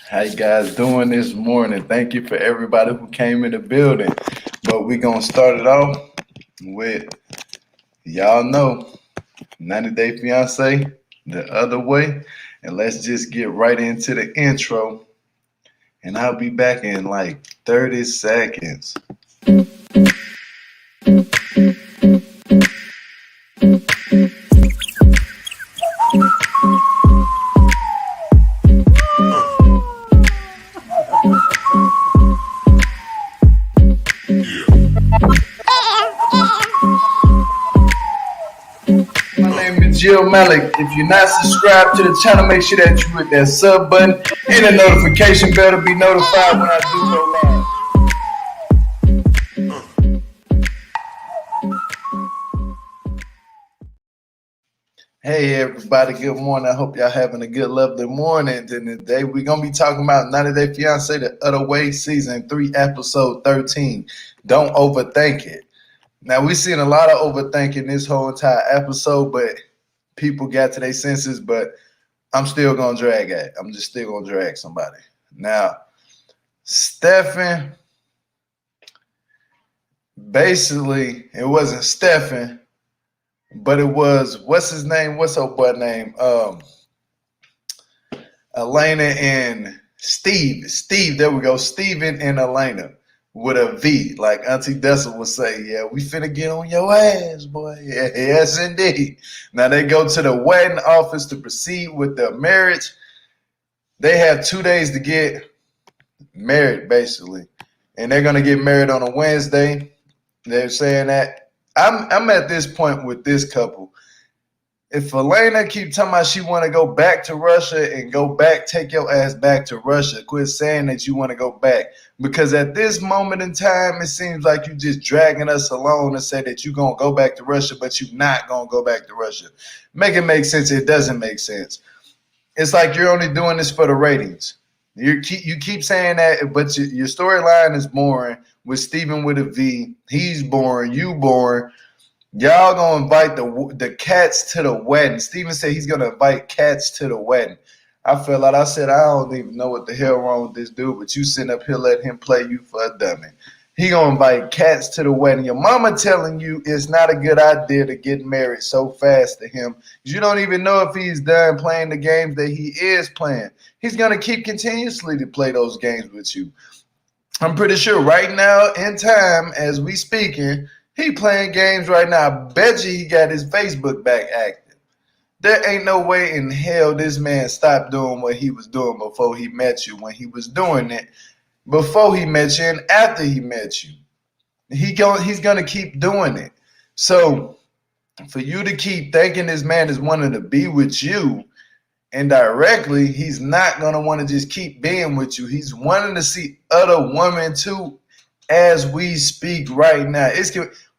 How you guys doing this morning? Thank you for everybody who came in the building. But we're going to start it off with, y'all know, 90 Day Fiance, the other way. And let's just get right into the intro. And I'll be back in like 30 seconds. Jill Malik. If you're not subscribed to the channel, make sure that you hit that sub button and the notification bell to be notified when I do go live. Hey everybody, good morning. I hope y'all having a good, lovely morning. And today we're going to be talking about 90 Day Fiance, the other way, season 3, episode 13. Don't overthink it. Now, we've seen a lot of overthinking this whole entire episode, but people got to their senses, but I'm still going to drag it. I'm just still going to drag somebody. Now, Stefan, basically, it wasn't Stefan, but it was, what's his name? What's her boy name? Elena and Steve. Steve, there we go. Steven and Elena with a V, like Auntie Dessa would say. Yeah, we finna get on your ass, boy. Yeah, yes, indeed. Now they go to the wedding office to proceed with the marriage. They have 2 days to get married, basically, and they're gonna get married on a Wednesday. They're saying that I'm at this point with this couple. If Elena keep talking about she want to go back to Russia and go back, take your ass back to Russia. Quit saying that you want to go back. Because at this moment in time, it seems like you just dragging us along and say that you're going to go back to Russia, but you're not going to go back to Russia. Make it make sense. It doesn't make sense. It's like you're only doing this for the ratings. You keep saying that, but your storyline is boring with Steven with a V. He's boring. You boring. Y'all gonna invite the cats to the wedding. Steven said he's gonna invite cats to the wedding. I felt like I said, I don't even know what the hell wrong with this dude, but you sitting up here letting him play you for a dummy. He gonna invite cats to the wedding. Your mama telling you it's not a good idea to get married so fast to him. You don't even know if he's done playing the games that he is playing. He's gonna keep continuously to play those games with you. I'm pretty sure right now in time, as we speaking, he playing games right now. I bet you he got his Facebook back active. There ain't no way in hell this man stopped doing what he was doing before he met you, when he was doing it before he met you and after he met you. He's going to keep doing it. So for you to keep thinking this man is wanting to be with you, indirectly, he's not going to want to just keep being with you. He's wanting to see other women too, as we speak right now.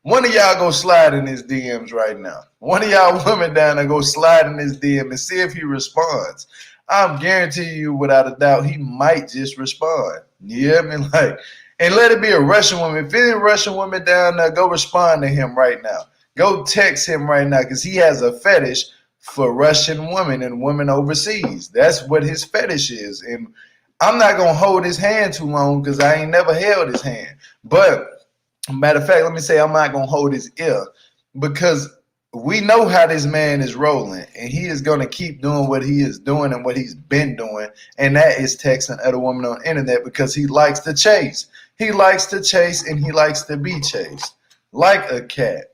One of y'all go slide in his DMs right now. One of y'all women down there go slide in his DM and see if he responds. I'm guaranteeing you without a doubt he might just respond. Yeah, I mean, like, and let it be a Russian woman. If any Russian woman down there, go respond to him right now. Go text him right now, because he has a fetish for Russian women and women overseas. That's what his fetish is. And I'm not going to hold his hand too long, because I ain't never held his hand. But matter of fact, let me say I'm not going to hold his ear, because we know how this man is rolling, and he is going to keep doing what he is doing and what he's been doing, and that is texting other women on the internet, because he likes to chase. He likes to chase, and he likes to be chased like a cat.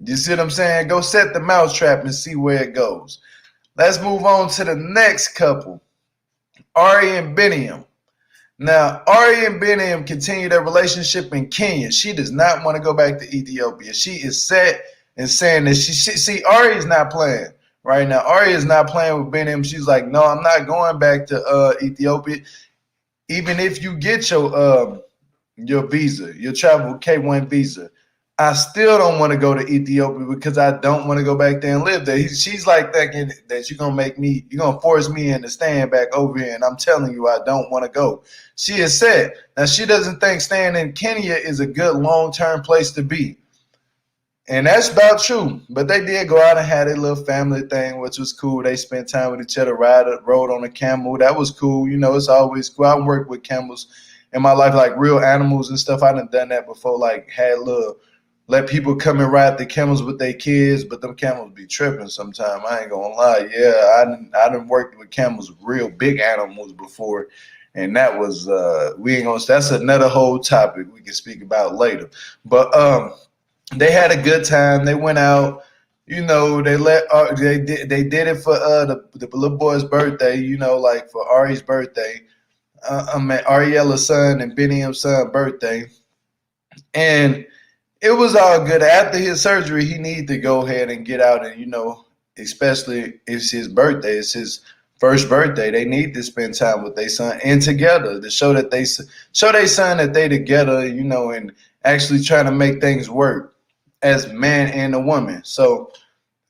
You see what I'm saying? Go set the mousetrap and see where it goes. Let's move on to the next couple, Ari and Biniyam. Now, Ari and Biniyam continue their relationship in Kenya. She does not want to go back to Ethiopia. She is set and saying that see, Ari is not playing right now. Ari is not playing with Biniyam. She's like, no, I'm not going back to Ethiopia. Even if you get your visa, your travel K1 visa, I still don't want to go to Ethiopia, because I don't want to go back there and live there. She's like thinking that you're going to force me in to stand back over here. And I'm telling you, I don't want to go. She has said, now she doesn't think staying in Kenya is a good long-term place to be. And that's about true. But they did go out and had a little family thing, which was cool. They spent time with each other, rode on a camel. That was cool. You know, it's always cool. I worked with camels in my life, like real animals and stuff. I done that before, like had little let people come and ride the camels with their kids, but them camels be tripping sometimes. I ain't gonna lie. Yeah, I done worked with camels, real big animals before, and that was we ain't gonna. That's another whole topic we can speak about later. But they had a good time. They went out. You know, they did it for the little boy's birthday. You know, like for Ari's birthday. Ariela's son and Biniyam's son birthday, and it was all good. After his surgery, he needed to go ahead and get out, and you know, especially it's his birthday. It's his first birthday. They need to spend time with their son and together to show that they show their son that they together. You know, and actually trying to make things work as man and a woman. So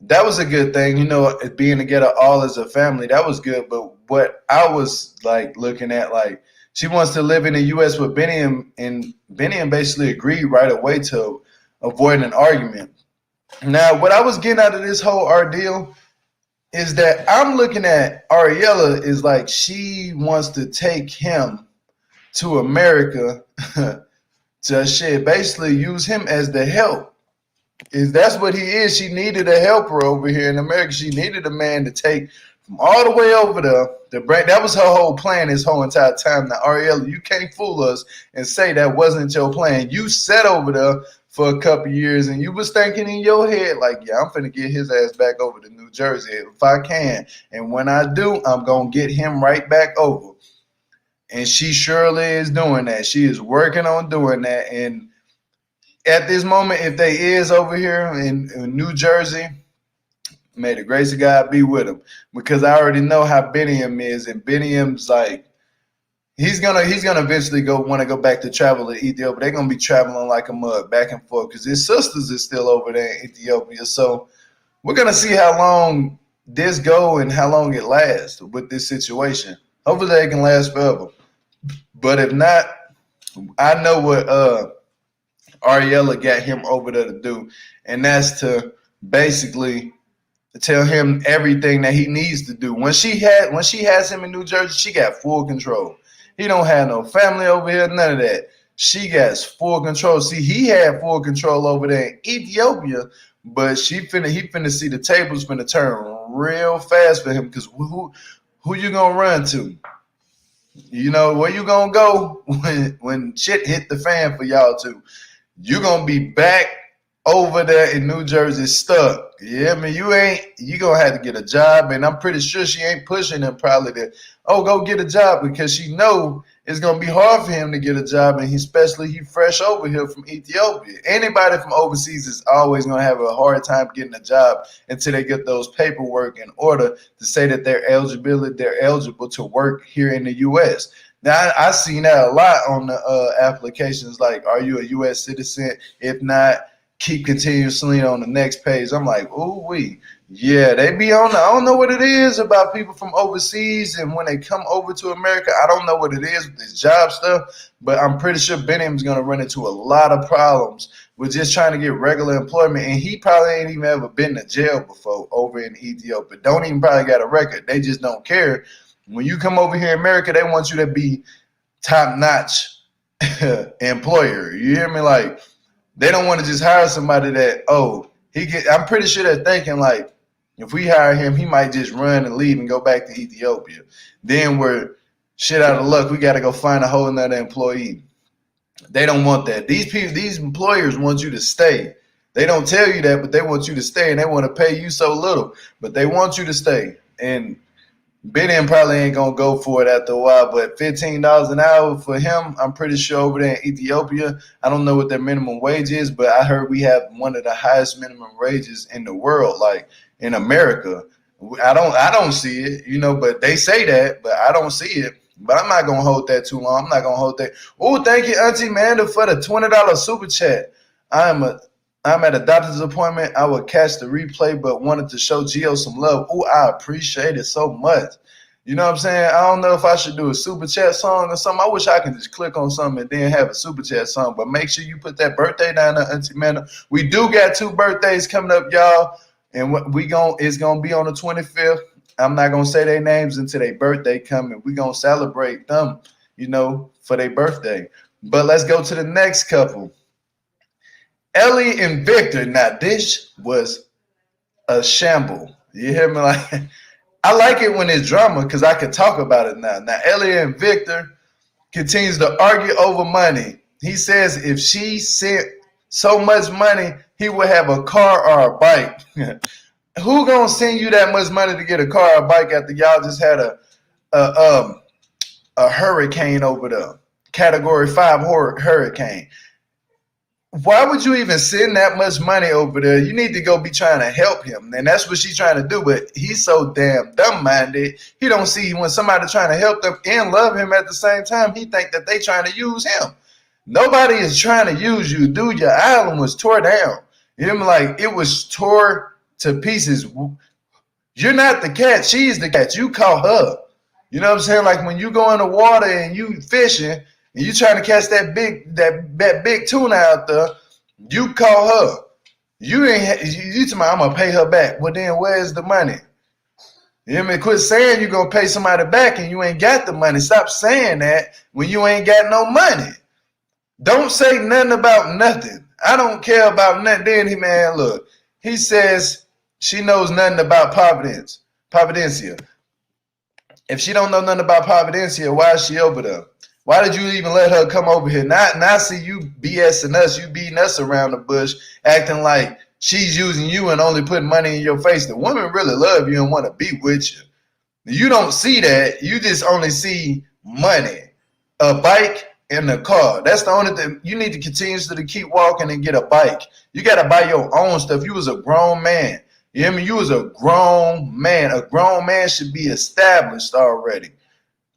that was a good thing, you know, being together all as a family. That was good. But what I was like looking at, like, she wants to live in the U.S. with Biniyam, and Biniyam basically agreed right away to avoid an argument. Now, what I was getting out of this whole ordeal is that I'm looking at Ariela is like she wants to take him to America to shit, basically use him as the help. Is that's what he is. She needed a helper over here in America. She needed a man to take from all the way over there. That was her whole plan this whole entire time. Now, Ariela, you can't fool us and say that wasn't your plan. You sat over there for a couple years and you was thinking in your head, like, yeah, I'm finna get his ass back over to New Jersey if I can. And when I do, I'm gonna get him right back over. And she surely is doing that. She is working on doing that. And at this moment, if they is over here in New Jersey, may the grace of God be with him, because I already know how Biniyam is, and Biniyam's like he's gonna eventually want to go back to travel to Ethiopia. They're gonna be traveling like a mug back and forth because his sisters is still over there in Ethiopia. So we're gonna see how long this go and how long it lasts with this situation. Hopefully, they can last forever. But if not, I know what Ariela got him over there to do, and that's to basically tell him everything that he needs to do. When she has him in New Jersey, she got full control. He don't have no family over here, none of that. She got full control. See, he had full control over there in Ethiopia, but he finna see the tables finna turn real fast for him, because who you gonna run to? You know, where you gonna go when shit hit the fan for y'all two? You gonna be back over there in New Jersey stuck. Yeah, I mean, you gonna have to get a job, and I'm pretty sure she ain't pushing him probably to, go get a job, because she know it's gonna be hard for him to get a job, and he fresh over here from Ethiopia. Anybody from overseas is always gonna have a hard time getting a job until they get those paperwork in order to say that they're eligible to work here in the U.S. Now, I seen that a lot on the applications, like, are you a U.S. citizen? If not, keep continuously on the next page. I'm like, ooh wee. Yeah, they be on I don't know what it is about people from overseas, and when they come over to America, I don't know what it is with this job stuff, but I'm pretty sure Biniyam's going to run into a lot of problems with just trying to get regular employment, and he probably ain't even ever been to jail before over in Ethiopia. Don't even probably got a record. They just don't care. When you come over here in America, they want you to be top-notch employer. You hear me? Like, they don't want to just hire somebody that, I'm pretty sure they're thinking, like, if we hire him, he might just run and leave and go back to Ethiopia. Then we're shit out of luck. We got to go find a whole nother employee. They don't want that. These employers want you to stay. They don't tell you that, but they want you to stay, and they want to pay you so little, but they want you to stay. And Biniyam probably ain't gonna go for it after a while, but $15 an hour for him, I'm pretty sure over there in Ethiopia, I don't know what their minimum wage is, but I heard we have one of the highest minimum wages in the world, like in America. I don't see it, but they say that, but I don't see it. But I'm not gonna hold that too long. I'm not gonna hold that. Oh, thank you, Auntie Amanda, for the $20 super chat. I'm at a doctor's appointment. I would catch the replay, but wanted to show Gio some love. Oh, I appreciate it so much. You know what I'm saying? I don't know if I should do a super chat song or something. I wish I could just click on something and then have a super chat song. But make sure you put that birthday down there, Auntie Manna. We do got 2 birthdays coming up, y'all. And it's gonna be on the 25th. I'm not gonna say their names until their birthday coming. We gonna celebrate them, for their birthday. But let's go to the next couple. Ellie and Victor. Now this was a shamble. You hear me? Like, I like it when it's drama because I can talk about it now. Now Ellie and Victor continues to argue over money. He says if she sent so much money, he would have a car or a bike. Who gonna send you that much money to get a car or a bike after y'all just had a hurricane over there, Category 5 hurricane? Why would you even send that much money over there? You need to go be trying to help him. And that's what she's trying to do. But he's so damn dumb-minded. He don't see when somebody trying to help them and love him at the same time, he think that they trying to use him. Nobody is trying to use you. Dude, your island was tore down. You know, like it was tore to pieces. You're not the cat. She's the cat. You caught her. You know what I'm saying? Like when you go in the water and you fishing, and you trying to catch that big tuna out there, you call her. You tell me I'm gonna pay her back. Well then where's the money? You know what I mean? Quit saying you're gonna pay somebody back and you ain't got the money. Stop saying that when you ain't got no money. Don't say nothing about nothing. I don't care about nothing. Then look, he says she knows nothing about Providencia. If she don't know nothing about Providencia, why is she over there? Why did you even let her come over here? Now see you BSing us, you beating us around the bush, acting like she's using you and only putting money in your face. The women really love you and want to be with you. You don't see that. You just only see money, a bike, and a car. That's the only thing. You need to continuously to keep walking and get a bike. You got to buy your own stuff. You was a grown man. You hear me? You was a grown man. A grown man should be established already.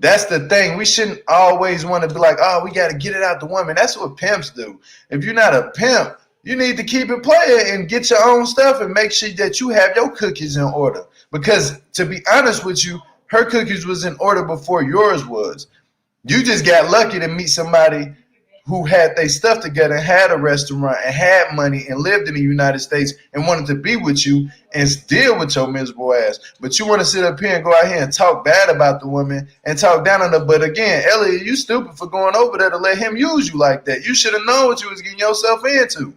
That's the thing. We shouldn't always want to be like, oh, we got to get it out the woman. That's what pimps do. If you're not a pimp, you need to keep it playing and get your own stuff and make sure that you have your cookies in order. Because to be honest with you, her cookies was in order before yours was. You just got lucky to meet somebody who had their stuff together and had a restaurant and had money and lived in the United States and wanted to be with you and deal with your miserable ass. But you want to sit up here and go out here and talk bad about the woman and talk down on her. But again, Elliot, you stupid for going over there to let him use you like that. You should have known what you was getting yourself into.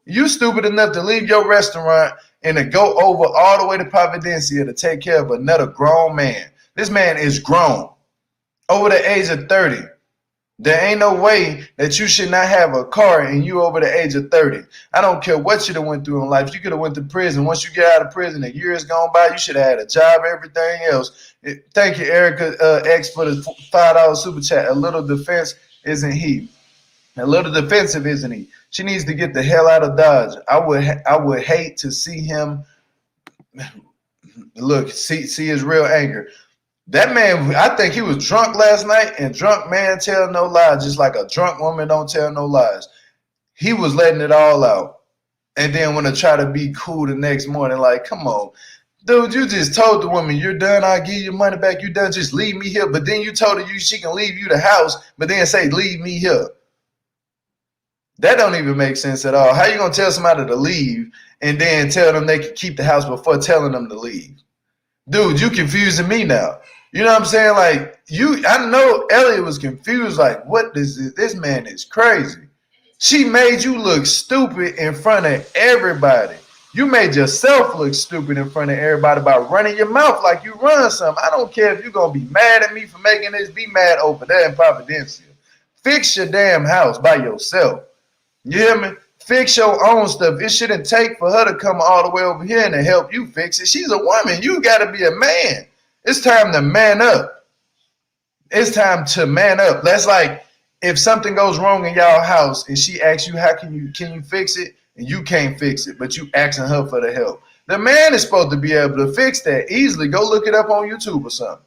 You stupid enough to leave your restaurant and to go over all the way to Providencia to take care of another grown man. This man is grown, over the age of 30. There ain't no way that you should not have a car and you over the age of 30. I don't care what you done went through in life. You could have went to prison. Once you get out of prison, a year has gone by. You should have had a job, everything else. Thank you, Erica X, for the $5 super chat. A little defense, isn't he? A little defensive, isn't he? She needs to get the hell out of Dodge. I would hate to see him. Look, see his real anger. That man, I think he was drunk last night, and drunk man tell no lies, just like a drunk woman don't tell no lies. He was letting it all out. And then want to try to be cool the next morning, like, come on. Dude, you just told the woman, you're done, I'll give you your money back, you're done, just leave me here. But then you told her she can leave you the house, but then say, leave me here. That don't even make sense at all. How you going to tell somebody to leave and then tell them they can keep the house before telling them to leave? Dude, you confusing me now. You know what I'm saying? Like, I know Elliot was confused. Like, what is this? This man is crazy. She made you look stupid in front of everybody. You made yourself look stupid in front of everybody by running your mouth like you run something. I don't care if you're going to be mad at me for making this. Be mad over there in Providencia. Fix your damn house by yourself. You hear me? Fix your own stuff. It shouldn't take for her to come all the way over here and to help you fix it. She's a woman. You got to be a man. It's time to man up. It's time to man up. That's like if something goes wrong in y'all house and she asks you, how can you fix it? And you can't fix it, but you asking her for the help. The man is supposed to be able to fix that easily. Go look it up on YouTube or something.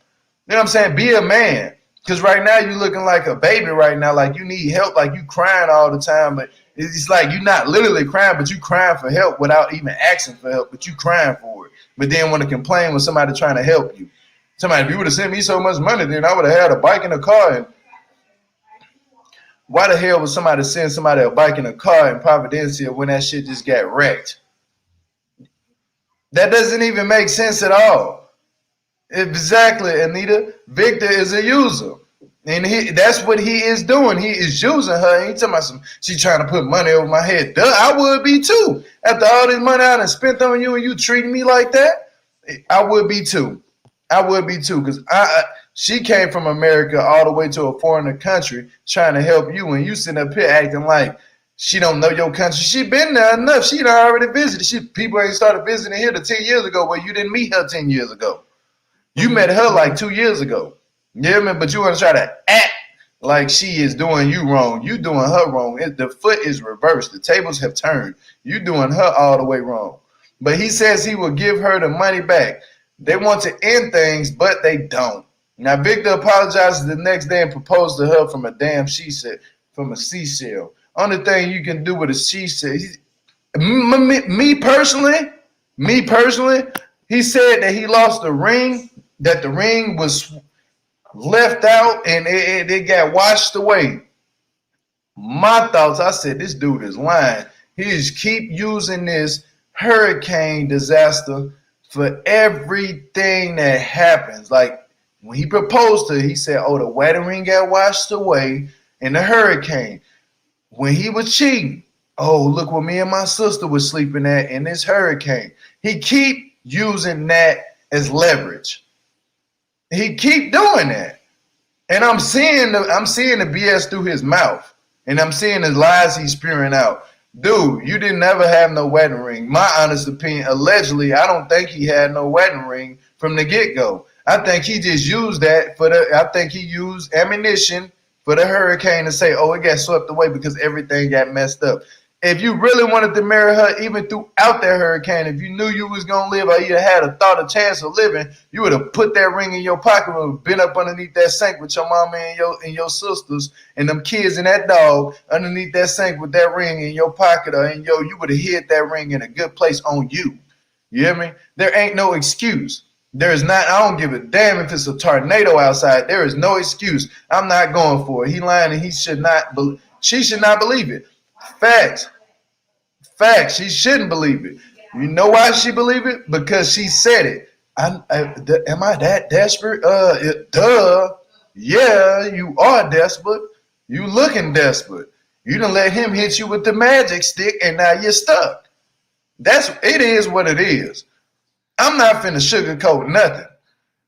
You know what I'm saying? Be a man. Because right now you're looking like a baby right now, like you need help, like you crying all the time. But it's like you're not literally crying, but you crying for help without even asking for help, but you crying for it. But then want to complain when somebody trying to help you. Somebody, if you would have sent me so much money, then I would have had a bike and a car. And why the hell would somebody send somebody a bike and a car in Providencia when that shit just got wrecked? That doesn't even make sense at all. Exactly, Anita. Victor is a user. And that's what he is doing. He is using her. He talking about she trying to put money over my head. Duh, I would be too. After all this money I done spent on you and you treating me like that, I would be too. I would be too. Because she came from America all the way to a foreign country trying to help you. And you sitting up here acting like she don't know your country. She been there enough. She done already visited. People ain't started visiting here to 10 years ago where you didn't meet her 10 years ago. You met her like 2 years ago. You hear me? But you want to try to act like she is doing you wrong. You doing her wrong. The foot is reversed. The tables have turned. You doing her all the way wrong. But he says he will give her the money back. They want to end things, but they don't. Now, Victor apologizes the next day and proposed to her from a seashell. Only thing you can do with a seashell. Me personally, he said that he lost the ring, that the ring was left out and it got washed away. My thoughts, I said, this dude is lying. He just keep using this hurricane disaster for everything that happens. Like when he proposed to her, he said, oh, the wedding ring got washed away in the hurricane. When he was cheating, oh, look what me and my sister was sleeping at in this hurricane. He keep using that as leverage. He keep doing that. And I'm seeing the BS through his mouth. And I'm seeing the lies he's spewing out. Dude, you didn't ever have no wedding ring. My honest opinion, allegedly, I don't think he had no wedding ring from the get-go. I think he just used that I think he used ammunition for the hurricane to say, oh, it got swept away because everything got messed up. If you really wanted to marry her, even throughout that hurricane, if you knew you was going to live or you had a chance of living, you would have put that ring in your pocket and been up underneath that sink with your mama and your sisters and them kids and that dog underneath that sink with that ring in your pocket you would have hid that ring in a good place on you. You hear me? There ain't no excuse. There is not. I don't give a damn if it's a tornado outside. There is no excuse. I'm not going for it. He lying and she should not believe it. Facts. She shouldn't believe it. You know why she believe it? Because she said it. Am I that desperate? Duh. Yeah, you are desperate. You looking desperate. You done let him hit you with the magic stick and now you're stuck. It is what it is. I'm not finna sugarcoat nothing.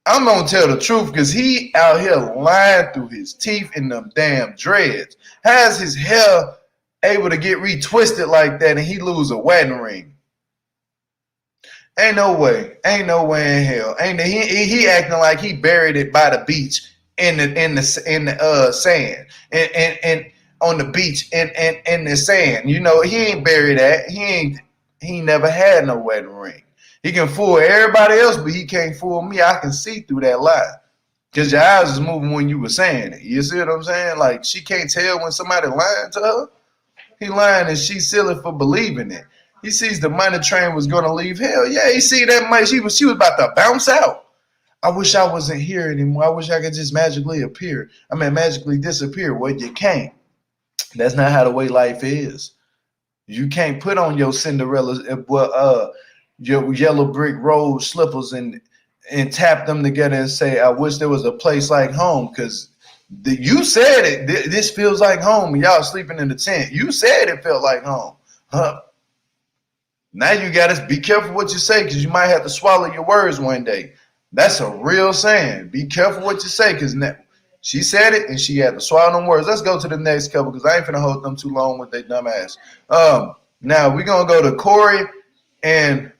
I'm gonna tell the truth because he out here lying through his teeth in them damn dreads. How's his hair able to get retwisted like that and he lose a wedding ring? Ain't no way in hell. He acting like he buried it by the beach in the sand and on the beach in the sand. You know, he ain't buried that. He never had no wedding ring. He can fool everybody else, but he can't fool me. I can see through that lie. Because your eyes was moving when you were saying it. You see what I'm saying? Like, she can't tell when somebody lying to her. He lying and she's silly for believing it. He sees the money train was going to leave. Hell yeah, he see that money. She was about to bounce out. I wish I wasn't here anymore. I wish I could just magically disappear. Well, you can't. That's not how the way life is. You can't put on your Cinderella, your yellow brick road slippers and tap them together and say, I wish there was a place like home, because you said it. This feels like home. Y'all sleeping in the tent. You said it felt like home. Huh? Now you got to be careful what you say, because you might have to swallow your words one day. That's a real saying. Be careful what you say, because she said it and she had to swallow them words. Let's go to the next couple, because I ain't finna hold them too long with their dumb ass. Now we're going to go to Corey and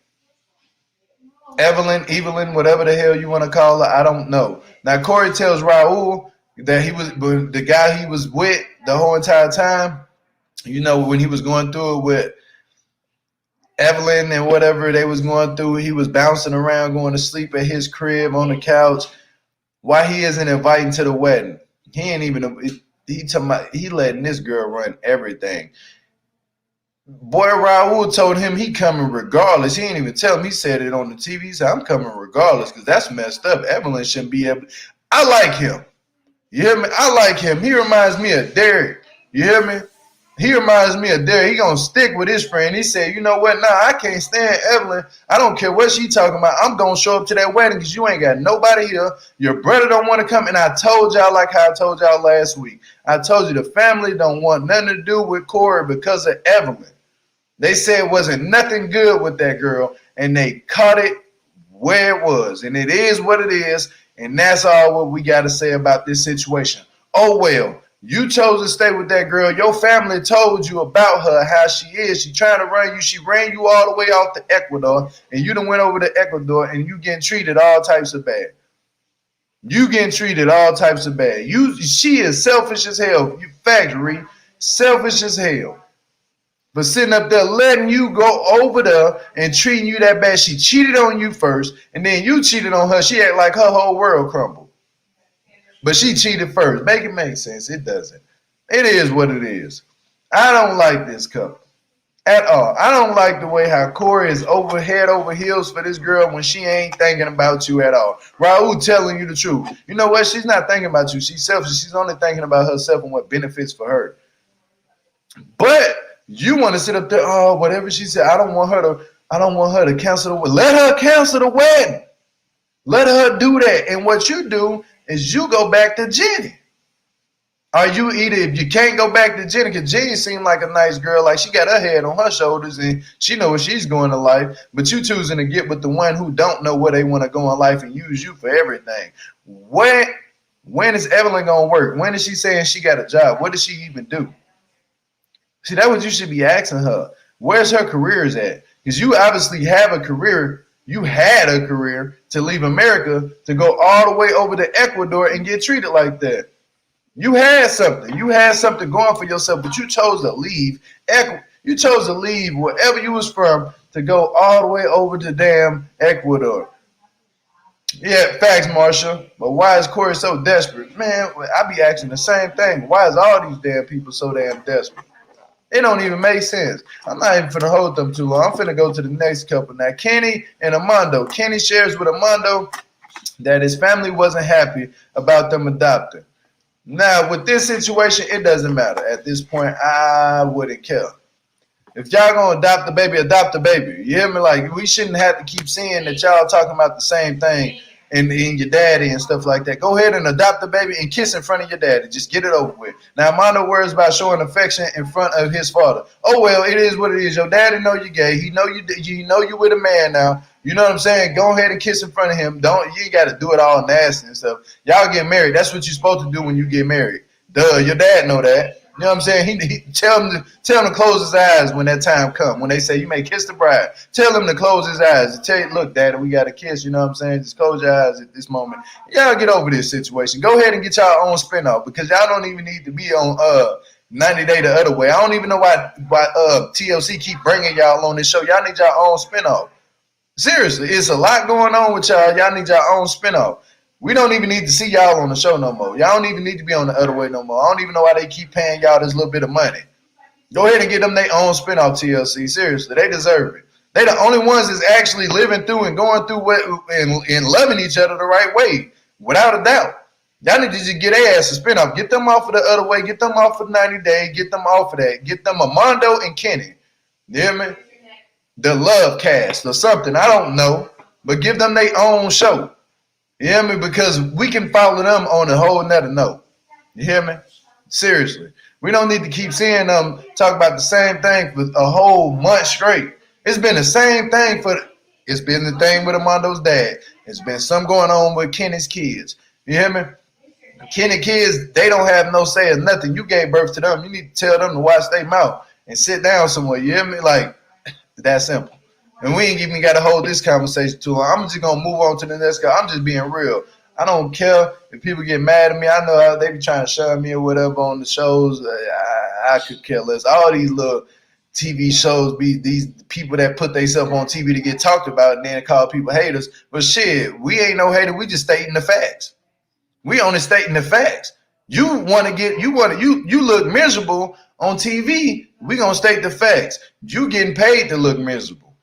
Evelin, whatever the hell you want to call her, I don't know. Now, Corey tells Raul that he was the guy he was with the whole entire time. You know, when he was going through it with Evelin and whatever they was going through, he was bouncing around, going to sleep at his crib on the couch. Why he isn't inviting to the wedding? He ain't even. He letting this girl run everything. Boy, Raul told him he coming regardless. He ain't even tell him. He said it on the TV. He said, I'm coming regardless because that's messed up. Evelin shouldn't be able. I like him. You hear me? I like him. He reminds me of Derek. You hear me? He reminds me of Derek. He gonna stick with his friend. He said, you know what? Nah, I can't stand Evelin. I don't care what she talking about. I'm gonna show up to that wedding because you ain't got nobody here. Your brother don't want to come. And I told y'all like how I told y'all last week. I told you the family don't want nothing to do with Corey because of Evelin. They said it wasn't nothing good with that girl, and they caught it where it was. And it is what it is, and that's all what we got to say about this situation. Oh, well, you chose to stay with that girl. Your family told you about her, how she is. She trying to run you. She ran you all the way off to Ecuador, and you done went over to Ecuador, and you getting treated all types of bad. You getting treated all types of bad. She is selfish as hell. You factory, selfish as hell. But sitting up there letting you go over there and treating you that bad. She cheated on you first, and then you cheated on her. She act like her whole world crumbled. But she cheated first. Make it make sense. It doesn't. It is what it is. I don't like this couple at all. I don't like the way how Corey is head over heels for this girl when she ain't thinking about you at all. Raul telling you the truth. You know what? She's not thinking about you. She's selfish. She's only thinking about herself and what benefits for her. But you want to sit up there, oh, whatever she said. I don't want her to cancel the wedding. Let her cancel the wedding. Let her do that. And what you do is you go back to Jenny. Or you either, if you can't go back to Jenny, because Jenny seemed like a nice girl, like she got her head on her shoulders and she know where she's going in life, but you choosing to get with the one who don't know where they want to go in life and use you for everything. When is Evelin going to work? When is she saying she got a job? What does she even do? See, that's what you should be asking her. Where's her career at? Because you obviously have a career. You had a career to leave America to go all the way over to Ecuador and get treated like that. You had something. You had something going for yourself, but you chose to leave. You chose to leave wherever you was from to go all the way over to damn Ecuador. Yeah, facts, Marshall. But why is Corey so desperate? Man, I be asking the same thing. Why is all these damn people so damn desperate? It don't even make sense. I'm not even finna hold them too long. I'm finna go to the next couple now. Kenny and Armando. Kenny shares with Armando that his family wasn't happy about them adopting. Now, with this situation, it doesn't matter. At this point, I wouldn't care. If y'all gonna adopt the baby, adopt the baby. You hear me? Like, we shouldn't have to keep seeing that y'all talking about the same thing and your daddy and stuff like that. Go ahead and adopt the baby and kiss in front of your daddy. Just get it over with. Now, Armando worries about showing affection in front of his father. Oh, well, it is what it is. Your daddy know you gay. He know you with a man now. You know what I'm saying? Go ahead and kiss in front of him. You ain't got to do it all nasty and stuff. Y'all get married. That's what you're supposed to do when you get married. Duh, your dad know that. You know what I'm saying? He tell him to close his eyes when that time comes. When they say you may kiss the bride, tell him to close his eyes and tell you, look, Daddy, we got to kiss. You know what I'm saying? Just close your eyes at this moment. Y'all get over this situation. Go ahead and get y'all own spinoff because y'all don't even need to be on 90 Day the Other Way. I don't even know why TLC keep bringing y'all on this show. Y'all need y'all own spinoff. Seriously, it's a lot going on with y'all. Y'all need y'all own spinoff. We don't even need to see y'all on the show no more. Y'all don't even need to be on the other way no more. I don't even know why they keep paying y'all this little bit of money. Go ahead and get them their own spinoff, TLC. Seriously, they deserve it. They the only ones that's actually living through and going through and loving each other the right way, without a doubt. Y'all need to just get their ass a spinoff. Get them off of the other way. Get them off of 90 Day. Get them off of that. Get them Armando and Kenny. You hear me? The Love Cast or something. I don't know. But give them their own show. You hear me? Because we can follow them on a whole nother note. You hear me? Seriously. We don't need to keep seeing them talk about the same thing for a whole month straight. It's been the same thing it's been the thing with Armando's dad. It's been some going on with Kenny's kids. You hear me? Kenny kids, they don't have no say or nothing. You gave birth to them. You need to tell them to watch their mouth and sit down somewhere. You hear me? Like, that simple. And we ain't even got to hold this conversation too long. I'm just going to move on to the next guy. I'm just being real. I don't care if people get mad at me. I know how they be trying to shun me or whatever on the shows. I could care less. All these little TV shows be these people that put themselves on TV to get talked about and then call people haters. But shit, we ain't no hater. We just stating the facts. We only stating the facts. You look miserable on TV. We gonna state the facts. You getting paid to look miserable.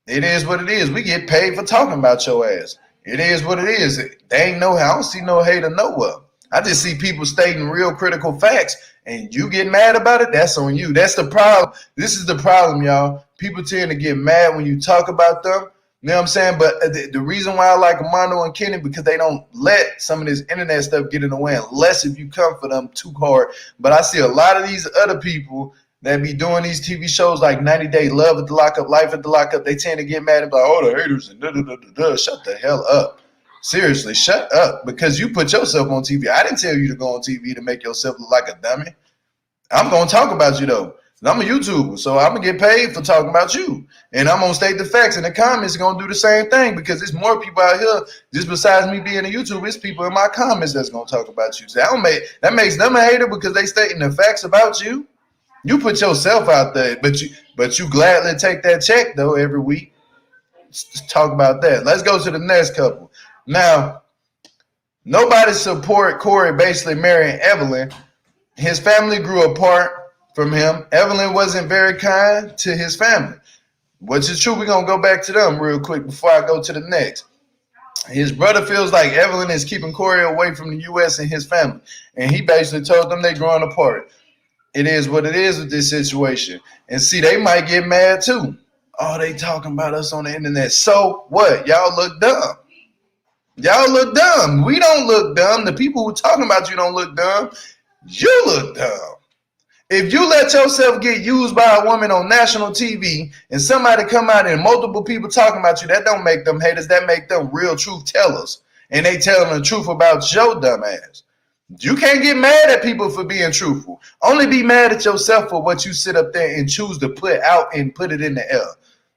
It is what it is. We get paid for talking about your ass. It is what it is. They ain't no. I don't see no hater nowhere. I just see people stating real critical facts, and you get mad about it. That's on you. That's the problem. This is the problem, y'all. People tend to get mad when you talk about them. You know what I'm saying? But the reason why I like Armando and Kenny, because they don't let some of this internet stuff get in the way unless if you come for them too hard. But I see a lot of these other people that be doing these TV shows like 90 Day Love at the Lockup, Life at the Lockup. They tend to get mad and be like, oh, the haters and da-da-da-da-da. Shut the hell up. Seriously, shut up, because you put yourself on TV. I didn't tell you to go on TV to make yourself look like a dummy. I'm going to talk about you, though. I'm a YouTuber, so I'm going to get paid for talking about you. And I'm going to state the facts. And the comments are going to do the same thing, because there's more people out here, just besides me being a YouTuber, it's people in my comments that's going to talk about you. So that makes them a hater because they stating the facts about you. You put yourself out there, but you gladly take that check, though, every week. Let's talk about that. Let's go to the next couple. Now, nobody support Corey basically marrying Evelin. His family grew apart from him. Evelin wasn't very kind to his family, which is true. We're going to go back to them real quick before I go to the next. His brother feels like Evelin is keeping Corey away from the U.S. and his family, and he basically told them they're growing apart. It is what it is with this situation. And see, they might get mad too. Oh, they talking about us on the internet. So what? Y'all look dumb. Y'all look dumb. We don't look dumb. The people who talking about you don't look dumb. You look dumb. If you let yourself get used by a woman on national TV and somebody come out and multiple people talking about you, that don't make them haters. That make them real truth tellers. And they telling the truth about your dumb ass. You can't get mad at people for being truthful. Only be mad at yourself for what you sit up there and choose to put out and put it in the air.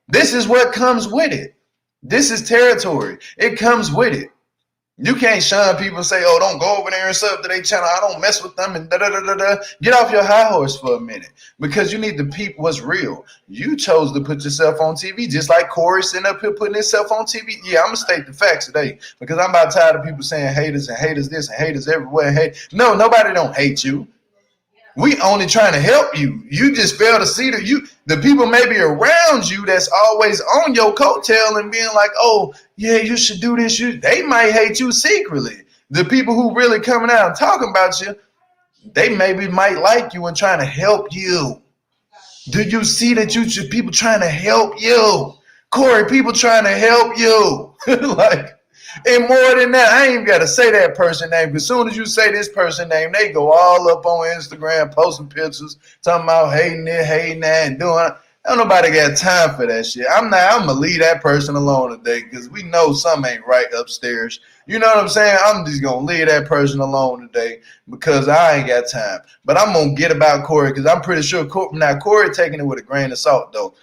This is what comes with it. This is territory. It comes with it. You can't shun people and say, oh, don't go over there and sub to their channel. I don't mess with them and da-da-da-da-da. Get off your high horse for a minute, because you need to peep what's real. You chose to put yourself on TV, just like Corey sitting up here putting himself on TV. Yeah, I'm going to state the facts today, because I'm about tired of people saying haters and haters this and haters everywhere. No, nobody don't hate you. We only trying to help you. You just fail to see the people maybe around you that's always on your coattail and being like, oh, yeah, you should do this. They might hate you secretly. The people who really coming out and talking about you, they maybe might like you and trying to help you. Do you see that people trying to help you? Corey, people trying to help you. And more than that, I ain't even got to say that person name. Because as soon as you say this person name, they go all up on Instagram, posting pictures, talking about hating that, and doing it. Don't nobody got time for that shit. I'm going to leave that person alone today, because we know something ain't right upstairs. You know what I'm saying? I'm just going to leave that person alone today, because I ain't got time. But I'm going to get about Corey, because I'm pretty sure Corey taking it with a grain of salt, though.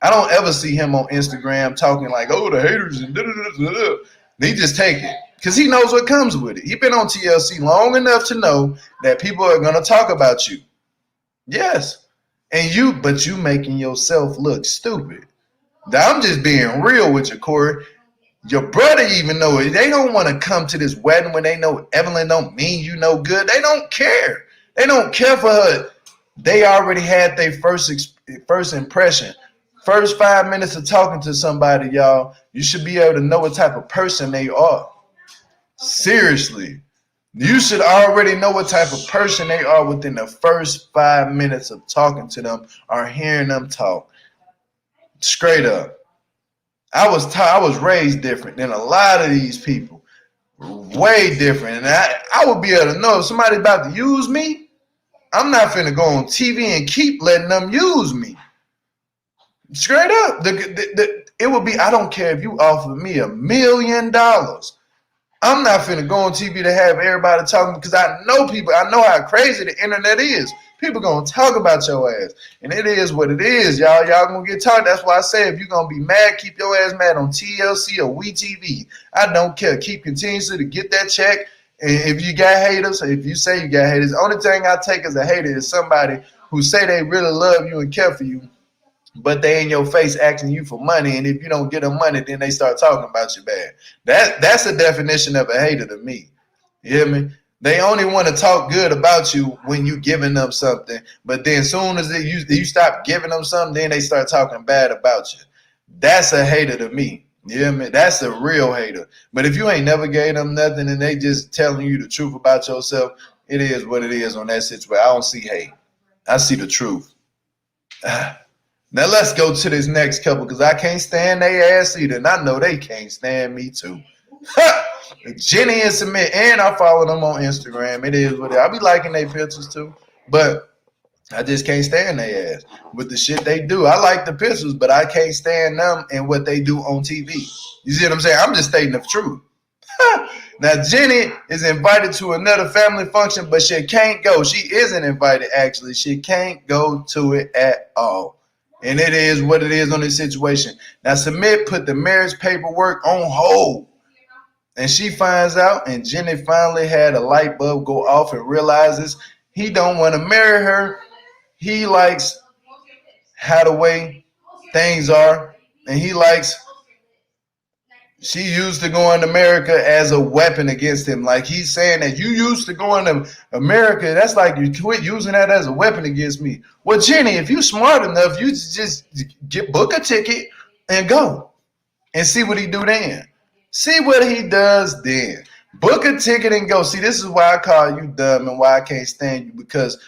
I don't ever see him on Instagram talking like, oh, the haters and da-da-da-da-da. He just take it, because he knows what comes with it. He been on TLC long enough to know that people are going to talk about you. Yes. But you making yourself look stupid. Now, I'm just being real with you, Corey. Your brother even know it. They don't want to come to this wedding when they know Evelin don't mean you no good. They don't care. They don't care for her. They already had their first impression. First 5 minutes of talking to somebody, y'all, you should be able to know what type of person they are. Seriously. You should already know what type of person they are within the first 5 minutes of talking to them or hearing them talk. Straight up. I was raised different than a lot of these people. Way different. And I would be able to know if somebody about to use me, I'm not finna go on TV and keep letting them use me. Straight up. It would be, I don't care if you offer me $1 million. I'm not finna go on TV to have everybody talking, because I know people, I know how crazy the internet is. People gonna talk about your ass. And it is what it is, y'all. Y'all gonna get talked. That's why I say, if you're gonna be mad, keep your ass mad on TLC or WeTV. I don't care. Keep continuously to get that check. And if you got haters, or if you say you got haters, the only thing I take as a hater is somebody who say they really love you and care for you, but they in your face asking you for money, and if you don't get them money, then they start talking about you bad. That's the definition of a hater to me. You hear me? They only want to talk good about you when you giving them something. But then as soon as you stop giving them something, then they start talking bad about you. That's a hater to me. You know what I mean? That's a real hater. But if you ain't never gave them nothing and they just telling you the truth about yourself, it is what it is on that situation. I don't see hate. I see the truth. Now let's go to this next couple because I can't stand their ass either. And I know they can't stand me too. Jenny and Sumit, and I follow them on Instagram. It is what it is. I be liking their pictures too. But I just can't stand their ass with the shit they do. I like the pictures, but I can't stand them and what they do on TV. You see what I'm saying? I'm just stating the truth. Now, Jenny is invited to another family function, but she can't go. She isn't invited, actually. She can't go to it at all. And it is what it is on this situation. Now, Sumit put the marriage paperwork on hold. And she finds out, and Jenny finally had a light bulb go off and realizes he don't want to marry her. He likes how the way things are, and he likes she used to go into America as a weapon against him. Like he's saying that you used to go into America, that's like you quit using that as a weapon against me. Well, Jenny, if you smart enough, you just book a ticket and go and see what he do then. See what he does then. Book a ticket and go. See, this is why I call you dumb and why I can't stand you, because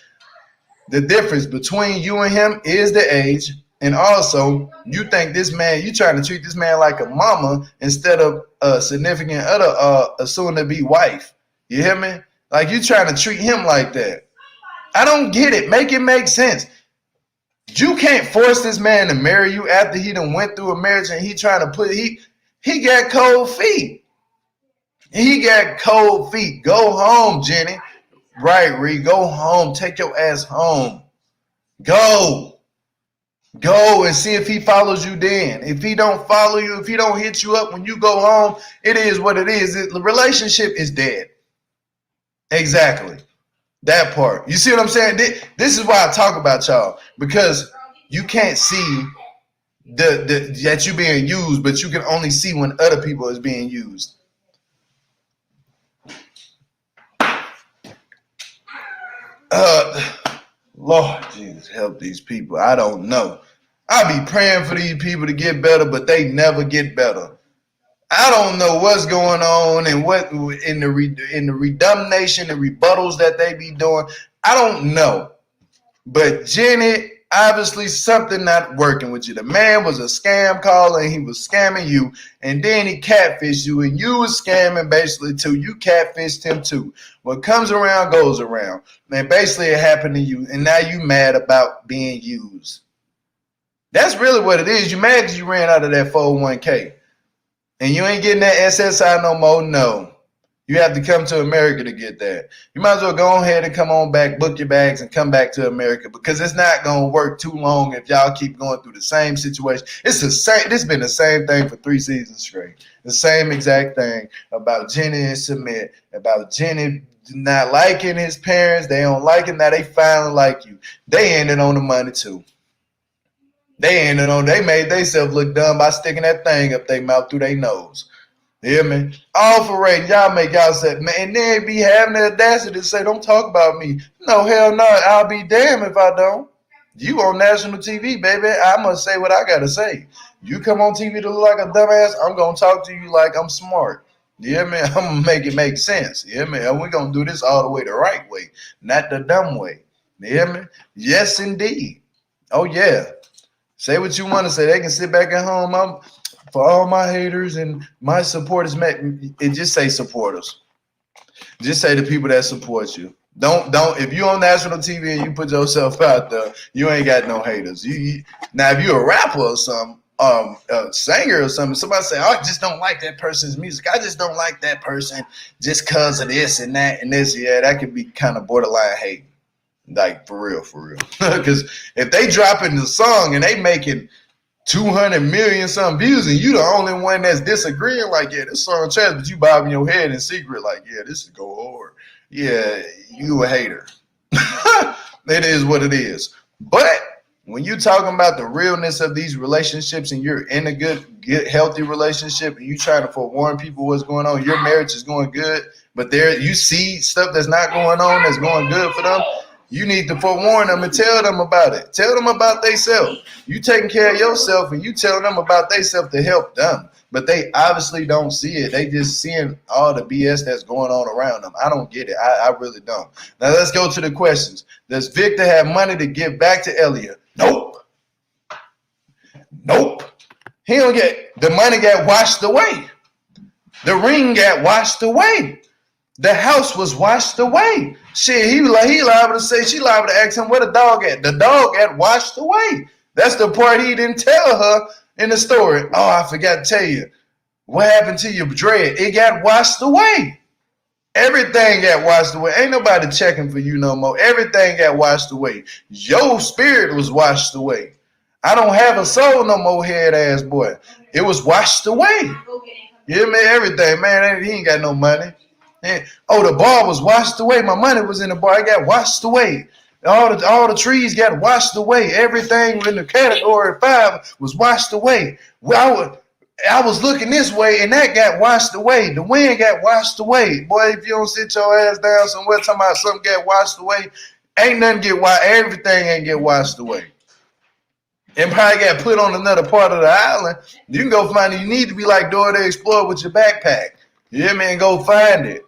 the difference between you and him is the age. And also, you think this man, you trying to treat this man like a mama instead of a significant other, a soon-to-be wife. You hear me? Like you trying to treat him like that. I don't get it. Make it make sense. You can't force this man to marry you after he done went through a marriage and he trying to put, he got cold feet. He got cold feet. Go home, Jenny. Right, Ree. Go home. Take your ass home. Go and see if he follows you then. If he don't follow you, if he don't hit you up when you go home, it is what it is. The relationship is dead. Exactly. That part. You see what I'm saying? This is why I talk about y'all, because you can't see that you being used, but you can only see when other people is being used. Lord Jesus, help these people. I don't know. I be praying for these people to get better, but they never get better. I don't know what's going on and what in the redumnation, the rebuttals that they be doing. I don't know. But Jenny, obviously something not working with you. The man was a scam caller and he was scamming you, and then he catfished you, and you was scamming basically too. You catfished him too. What comes around goes around. Man, basically it happened to you, and now you mad about being used. That's really what it is. You mad because you ran out of that 401k. And you ain't getting that SSI no more? No. You have to come to America to get that. You might as well go ahead and come on back, book your bags, and come back to America, because it's not going to work too long if y'all keep going through the same situation. It's the same. This been the same thing for 3 seasons straight. The same exact thing about Jenny and Sumit, about Jenny not liking his parents. They don't like him. Now they finally like you. They ended on the money too. They made themselves look dumb by sticking that thing up their mouth through their nose. You hear me? All for rating. Y'all make y'all say, man, and then be having the audacity to say, don't talk about me. No, hell no. I'll be damned if I don't. You on national TV, baby. I must say what I got to say. You come on TV to look like a dumbass, I'm going to talk to you like I'm smart. You hear me? I'm going to make it make sense. You hear me? And we're going to do this all the way the right way, not the dumb way. You hear me? Yes, indeed. Oh, yeah. Say what you want to say. They can sit back at home. For all my haters and my supporters, it just say supporters. Just say the people that support you. Don't. If you on national TV and you put yourself out there, you ain't got no haters. Now, if you're a rapper or something, a singer or something, somebody say, I just don't like that person's music. I just don't like that person just because of this and that and this. Yeah, that could be kind of borderline hate. Like, for real. Because if they dropping the song and they making 200 million some views and you the only one that's disagreeing, like, yeah, this song trash, but you bobbing your head in secret, like, yeah, this is go hard. Yeah, you a hater. It is what it is. But when you talking about the realness of these relationships and you're in a good, healthy relationship and you trying to forewarn people what's going on, your marriage is going good, but there you see stuff that's not going on that's going good for them, you need to forewarn them and tell them about it. Tell them about themselves. You taking care of yourself and you telling them about themselves to help them. But they obviously don't see it. They just seeing all the BS that's going on around them. I don't get it. I really don't. Now let's go to the questions. Does Victor have money to give back to Ellie? Nope. Nope. He don't get the money got washed away. The ring got washed away. The house was washed away. Shit, he liable to say, she liable to ask him where the dog at. The dog got washed away. That's the part he didn't tell her in the story. Oh, I forgot to tell you. What happened to your dread? It got washed away. Everything got washed away. Ain't nobody checking for you no more. Everything got washed away. Your spirit was washed away. I don't have a soul no more, head ass boy. It was washed away. You hear me? Everything, man. He ain't got no money. Oh, the bar was washed away. My money was in the bar. It got washed away. All the trees got washed away. Everything in the category 5 was washed away. Well, I was looking this way, and that got washed away. The wind got washed away. Boy, if you don't sit your ass down somewhere talking about something get washed away, ain't nothing get washed. Everything ain't get washed away. And probably got put on another part of the island. You can go find it. You need to be like Dora the Explorer with your backpack. You hear me? And go find it.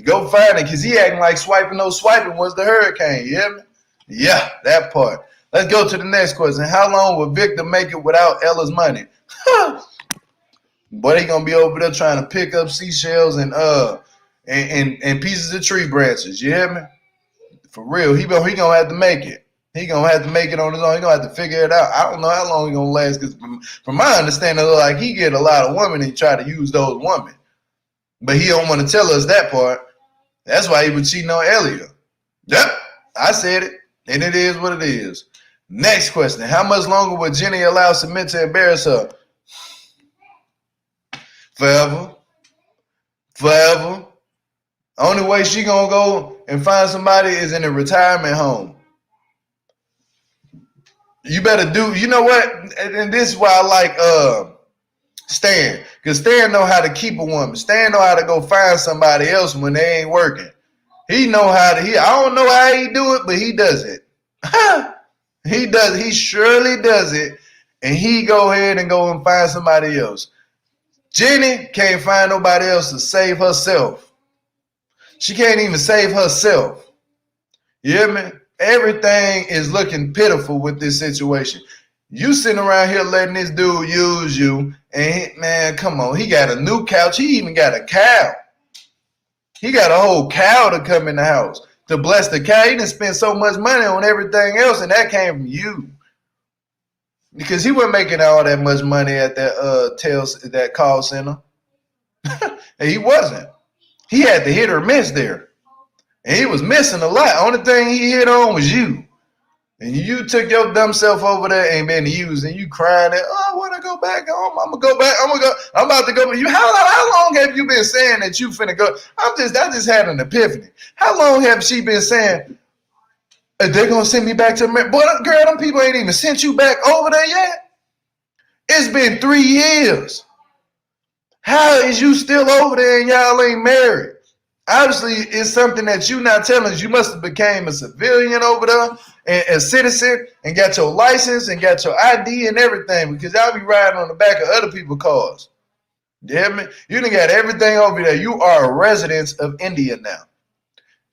Go find it, because he acting like swiping was the hurricane. You hear me? Yeah, that part. Let's go to the next question. How long will Victor make it without Ella's money? But he gonna be over there trying to pick up seashells and pieces of tree branches. You hear me? For real, he gonna have to make it. He gonna have to make it on his own. He gonna have to figure it out. I don't know how long he gonna last, because from my understanding, like he get a lot of women and he try to use those women. But he don't want to tell us that part. That's why he was cheating on Ellie. Yep, I said it, and it is what it is. Next question. How much longer would Jenny allow Sumit to embarrass her? Forever. Forever. Only way she gonna go and find somebody is in a retirement home. You better do, you know what? And this is why I like Stan, because Stan know how to keep a woman. Stan know how to go find somebody else when they ain't working. He know how to, I don't know how he do it, but he does it. He does, he surely does it, and he go ahead and go and find somebody else. Jenny can't find nobody else to save herself. She can't even save herself. You hear me? Everything is looking pitiful with this situation. You sitting around here letting this dude use you, and man, come on. He got a new couch. He even got a cow. He got a whole cow to come in the house to bless the cow. He done spent so much money on everything else, and that came from you. Because he wasn't making all that much money at that call center. And he wasn't. He had to hit or miss there. And he was missing a lot. Only thing he hit on was you. And you took your dumb self over there and been used, and you crying that, oh, I want to go back home. I'm gonna go back. I'm about to go. You how long have you been saying that you finna go? I just had an epiphany. How long have she been saying they're gonna send me back to America? Boy, girl, them people ain't even sent you back over there yet. It's been 3 years. How is you still over there and y'all ain't married? Obviously, it's something that you not telling us. You must have became a civilian over there, and a citizen, and got your license and got your ID and everything, because y'all be riding on the back of other people's cars. You hear me? You done got everything over there. You are a resident of India now.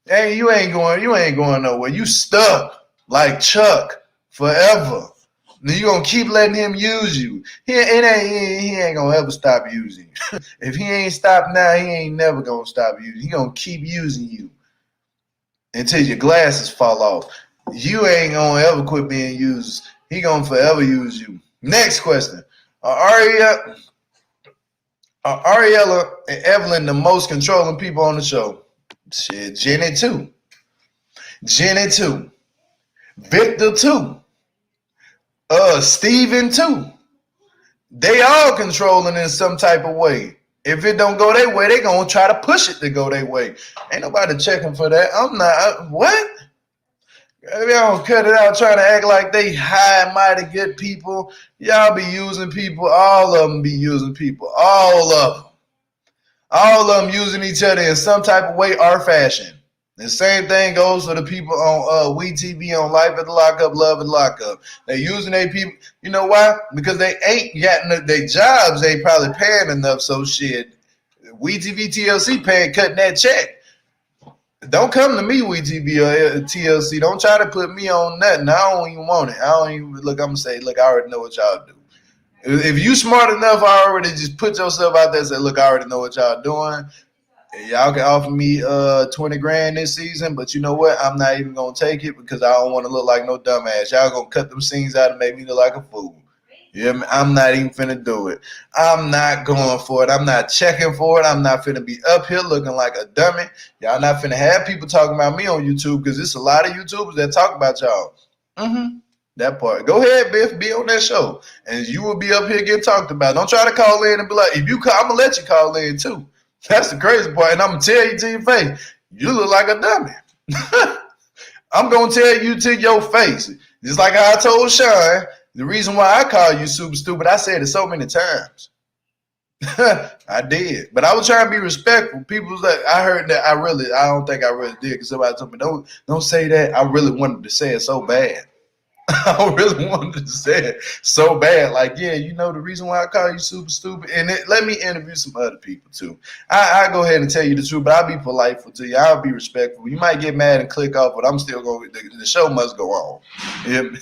Hey, you ain't going nowhere. You stuck like Chuck forever. Then you gonna keep letting him use you. He ain't gonna ever stop using you. If he ain't stopped now, he ain't never gonna stop using you. He gonna keep using you until your glasses fall off. You ain't gonna ever quit being used. He gonna forever use you. Next question. Are Ariela and Evelin the most controlling people on the show? Shit, Jenny too. Victor too. Steven too. They all controlling in some type of way. If it don't go their way, they gonna try to push it to go their way. Ain't nobody checking for that. I'm not. What? If y'all don't cut it out trying to act like they high and mighty good people, y'all be using people. All of them be using people. All of them. All of them using each other in some type of way or fashion. The same thing goes for the people on WeTV, on Life at the Lockup, Love at the Lockup. They using their people. You know why? Because they ain't getting their jobs. They probably paying enough. So shit, WeTV, TLC paying, cutting that check. Don't come to me, WeTV or TLC. Don't try to put me on nothing. I don't even want it. I don't even look. I'm gonna say, look, I already know what y'all do. If you smart enough, I already just put yourself out there and say, look, I already know what y'all doing. Y'all can offer me 20 grand this season, but you know what? I'm not even gonna take it because I don't want to look like no dumbass. Y'all gonna cut them scenes out and make me look like a fool. Yeah, I'm not even finna do it. I'm not going for it. I'm not checking for it. I'm not finna be up here looking like a dummy. Y'all not finna have people talking about me on YouTube because it's a lot of YouTubers that talk about y'all. That part. Go ahead, Biff. Be on that show, and you will be up here getting talked about. Don't try to call in and be like, if you call, I'm gonna let you call in too. That's the crazy part, and I'm gonna tell you to your face, you look like a dummy. I'm gonna tell you to your face, just like I told Sean. The reason why I call you super stupid, I said it so many times. I did, but I was trying to be respectful. People was like, I heard that. I don't think I really did because somebody told me don't say that. I really wanted to say it so bad. I really wanted to say it so bad. Like, yeah, you know the reason why I call you super stupid. And let me interview some other people too. I go ahead and tell you the truth, but I'll be polite to you. I'll be respectful. You might get mad and click off, but I'm still going. The show must go on.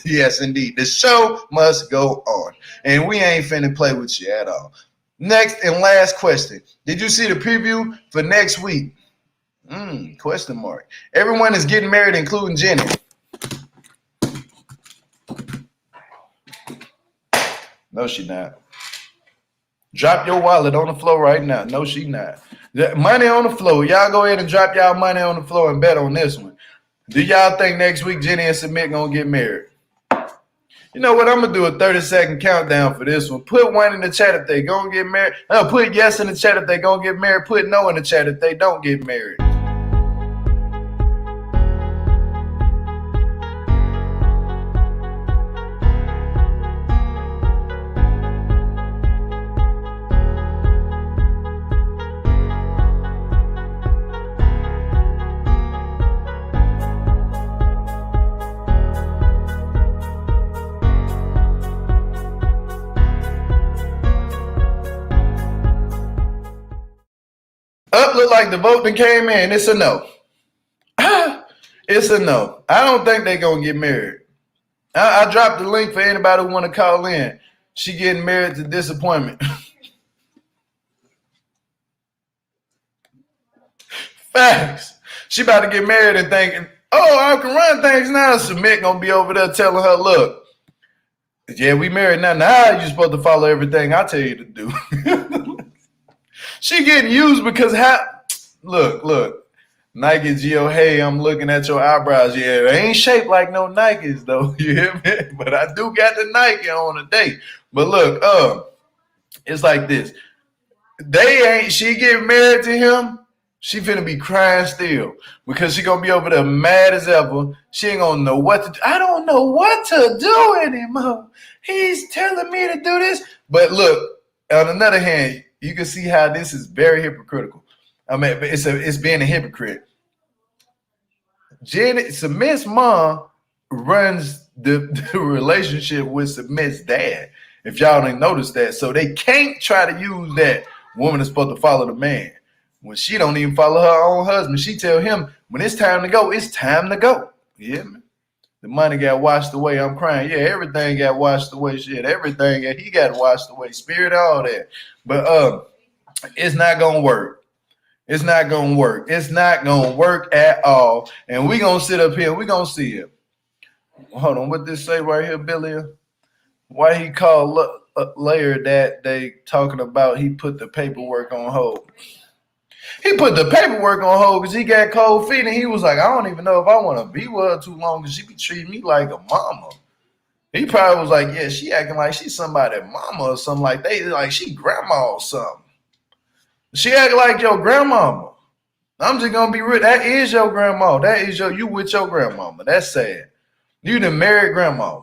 Yes, indeed, the show must go on, and we ain't finna play with you at all. Next and last question: did you see the preview for next week? Question mark. Everyone is getting married, including Jenny. No, she not. Drop your wallet on the floor right now. No, she not. Money on the floor. Y'all go ahead and drop y'all money on the floor and bet on this one. Do y'all think next week Jenny and Sumit gonna get married? You know what? I'm gonna do a 30-second countdown for this one. Put one in the chat if they gonna get married. Put yes in the chat if they gonna get married. Put no in the chat if they don't get married. Look like the vote that came in. It's a no. It's a no. I don't think they're going to get married. I dropped the link for anybody who want to call in. She getting married to disappointment. Facts. She about to get married and thinking, oh, I can run things now. Sumit going to be over there telling her, look, yeah, we married now. Now you're supposed to follow everything I tell you to do. She getting used because look, Nike Geo, hey, I'm looking at your eyebrows. Yeah, they ain't shaped like no Nikes though. You hear me? But I do got the Nike on today. But look, it's like this. She getting married to him. She finna be crying still because she gonna be over there mad as ever. She ain't gonna know what to do. I don't know what to do anymore. He's telling me to do this. But look, on another hand, you can see how this is very hypocritical. I mean, it's being a hypocrite. Sumit's mom runs the relationship with Sumit's dad. If y'all didn't notice that, so they can't try to use that woman is supposed to follow the man when she don't even follow her own husband. She tell him when it's time to go, it's time to go. Yeah, man. The money got washed away. I'm crying. Yeah, everything got washed away. Shit, everything he got washed away. Spirit, all that. But it's not gonna work. It's not gonna work. It's not gonna work at all. And we gonna sit up here. We gonna see it. Hold on. What this say right here, Billy? Why he called layer that they talking about? He put the paperwork on hold. He put the paperwork on hold because he got cold feet and he was like, I don't even know if I want to be with her too long because she be treating me like a mama. He probably was like, yeah, she acting like she's somebody's mama or something like like she grandma or something. She act like your grandmama. I'm just gonna be real. That is your grandma. That is you with your grandmama. That's sad. You done married grandma.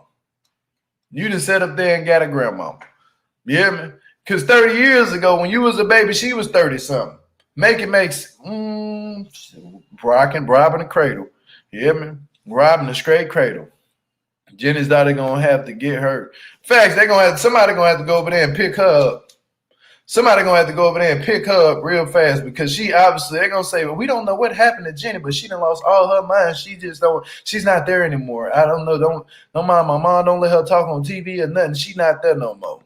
You done set up there and got a grandma. You hear me? Because 30 years ago, when you was a baby, she was 30-something. Robbing the cradle. You hear me? Robbing the straight cradle. Jenny's daughter gonna have to get her. Facts, somebody gonna have to go over there and pick her up. Somebody gonna have to go over there and pick her up real fast because she obviously they're gonna say, well, we don't know what happened to Jenny, but she done lost all her mind. She's not there anymore. I don't know. Don't mind my mom, don't let her talk on TV or nothing. She's not there no more.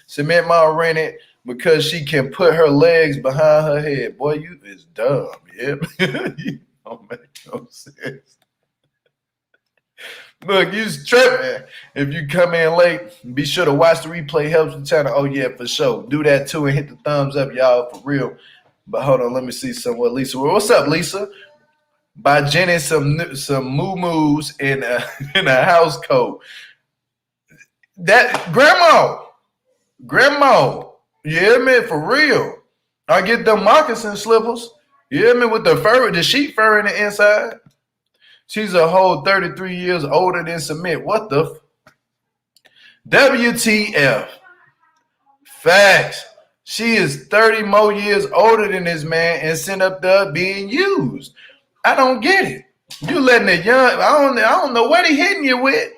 Cement mom rented because she can put her legs behind her head. Boy, you is dumb, yeah. You don't make no sense. Look, you's tripping. If you come in late, be sure to watch the replay. Helps the channel. Oh, yeah, for sure. Do that, too, and hit the thumbs up, y'all, for real. But hold on, let me see what Lisa. What's up, Lisa? By Jenny some moo-moos in a house coat. That, Grandma, you hear me? For real. I get them moccasin slippers. You hear me? With the sheep fur in the inside. She's a whole 33 years older than Sumit. What the? WTF. Facts. She is 30 more years older than this man and sent up there being used. I don't get it. You letting it young. I don't know what he hitting you with.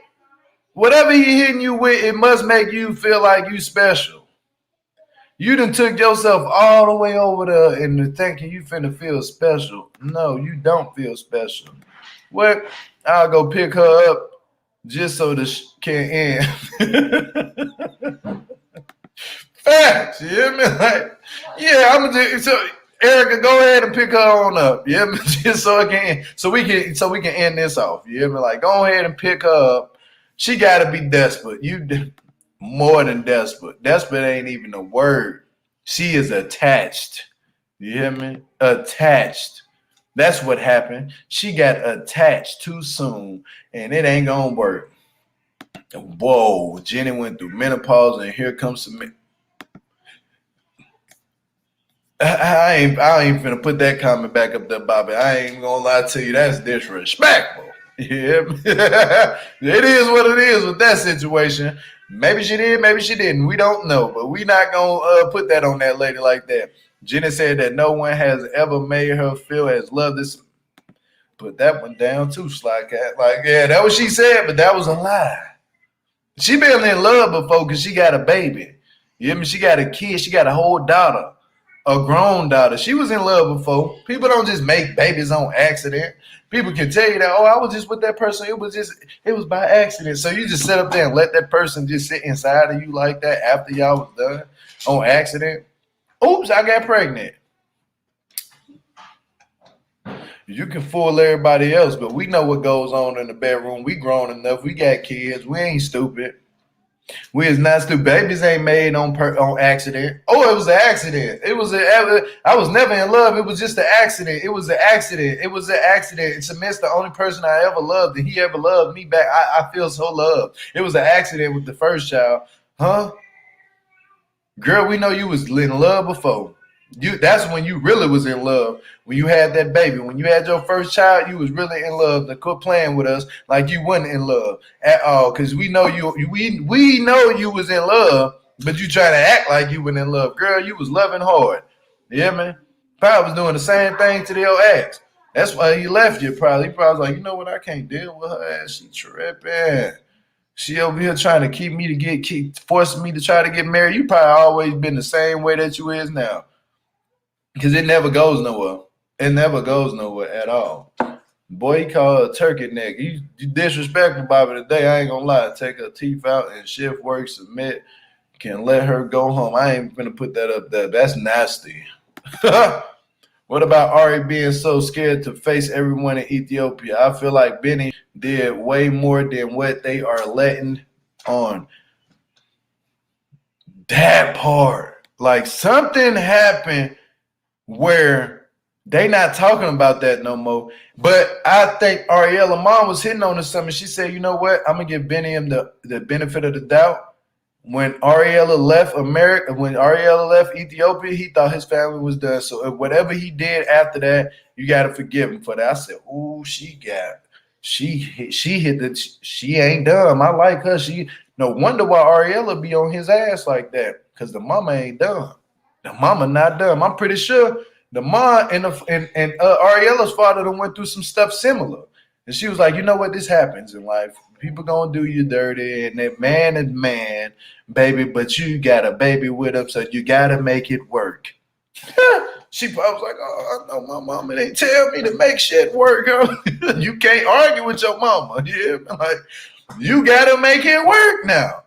Whatever he hitting you with, it must make you feel like you special. You done took yourself all the way over there and thinking you finna feel special. No, you don't feel special. Well, I'll go pick her up just so this can end. Facts, you hear me? Like, yeah, I'm gonna do so. Erica, go ahead and pick her on up. You hear me? Just so we can end this off. You hear me? Like, go ahead and pick her up. She gotta be desperate. You more than desperate. Desperate ain't even a word. She is attached. You hear me? Attached. That's what happened. She got attached too soon, and it ain't gonna work. Whoa, Jenny went through menopause, and here comes some. I ain't finna put that comment back up there, Bobby. I ain't gonna lie to you. That's disrespectful. Yeah, it is what it is with that situation. Maybe she did, maybe she didn't. We don't know, but we not gonna put that on that lady like that. Jenny said that no one has ever made her feel as loved as. Put that one down too, Sly Cat. Like, yeah, that was she said, but that was a lie. She been in love before because she got a baby. You hear me? She got a kid. She got a whole daughter, a grown daughter. She was in love before. People don't just make babies on accident. People can tell you that, oh, I was just with that person. It was by accident. So you just sit up there and let that person just sit inside of you like that after y'all was done on accident. Oops, I got pregnant. You can fool everybody else, but we know what goes on in the bedroom. We grown enough. We got kids. We ain't stupid. We is not stupid. Babies ain't made on accident. Oh, it was an accident. I was never in love. It was just an accident. It was an accident. It was an accident. Sumit's the only person I ever loved, and he ever loved me back. I feel so loved. It was an accident with the first child. Huh? Girl, we know you was in love before. That's when you really was in love. When you had that baby. When you had your first child, you was really in love. To quit playing with us like you wasn't in love at all. Because we know we know you was in love, but you trying to act like you were in love. Girl, you was loving hard. You hear me? Probably was doing the same thing to your ex. That's why he left you probably. He probably was like, you know what? I can't deal with her ass. She tripping. She over here trying to keep forcing me to try to get married. You probably always been the same way that you is now. Because it never goes nowhere. It never goes nowhere at all. Boy, he called a turkey neck. You disrespectful, Bobby, today. I ain't gonna lie. Take her teeth out and shift work, submit. Can let her go home. I ain't gonna put that up there. That's nasty. What about Ari being so scared to face everyone in Ethiopia? I feel like Benny did way more than what they are letting on. That part. Like something happened where they not talking about that no more. But I think Ariela mom was hitting on to something. She said, you know what? I'm going to give Biniyam the benefit of the doubt. When Ariela left America, when Ariela left Ethiopia, he thought his family was done. So whatever he did after that, you got to forgive him for that. I said, ooh, she She hit the. She ain't dumb. I like her. She no wonder why Ariela be on his ass like that. Cause the mama ain't dumb. The mama not dumb. I'm pretty sure the mom and Ariela's father done went through some stuff similar. And she was like, you know what? This happens in life. People gonna do you dirty, and that man is man, baby. But you got a baby with him, so you gotta make it work. She probably was like, oh, I know my mama didn't tell me to make shit work. You can't argue with your mama. Yeah, like you gotta make it work now.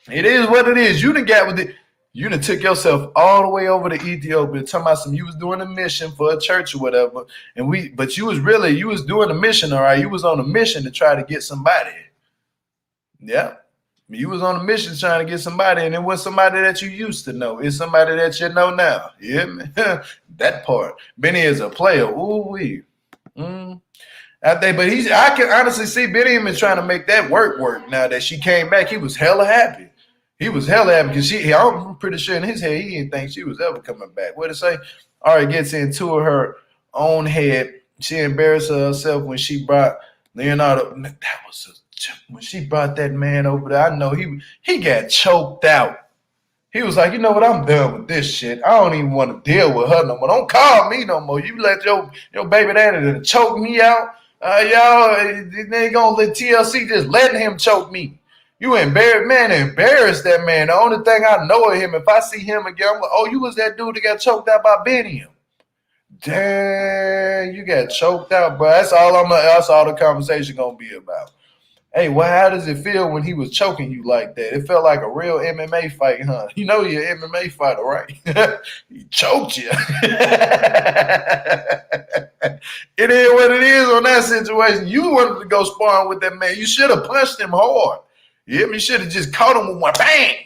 It is what it is. You done got with it. You done took yourself all the way over to Ethiopia, talking about some you was doing a mission for a church or whatever. But you was doing a mission, all right. You was on a mission to try to get somebody. Yeah. You was on a mission trying to get somebody, and it was somebody that you used to know. It's somebody that you know now. Yeah, man. That part. Benny is a player. Ooh-wee. I can honestly see Biniyam is trying to make that work now that she came back. He was hella happy. He was hella happy because I'm pretty sure in his head he didn't think she was ever coming back. What to say? Ari gets into her own head. She embarrassed herself when she brought Leonardo. When she brought that man over there, I know he got choked out. He was like, you know what? I'm done with this shit. I don't even want to deal with her no more. Don't call me no more. You let your baby daddy choke me out. Y'all, they gonna let TLC just letting him choke me. You embarrassed that man. The only thing I know of him, if I see him again, I'm like, oh, you was that dude that got choked out by Biniyam. Dang, you got choked out, bro. That's all the conversation gonna be about. Hey, well, how does it feel when he was choking you like that? It felt like a real MMA fight, huh? You know you're an MMA fighter, right? He choked you. It is what it is on that situation. You wanted to go sparring with that man. You should have punched him hard. You should have just caught him with one bang.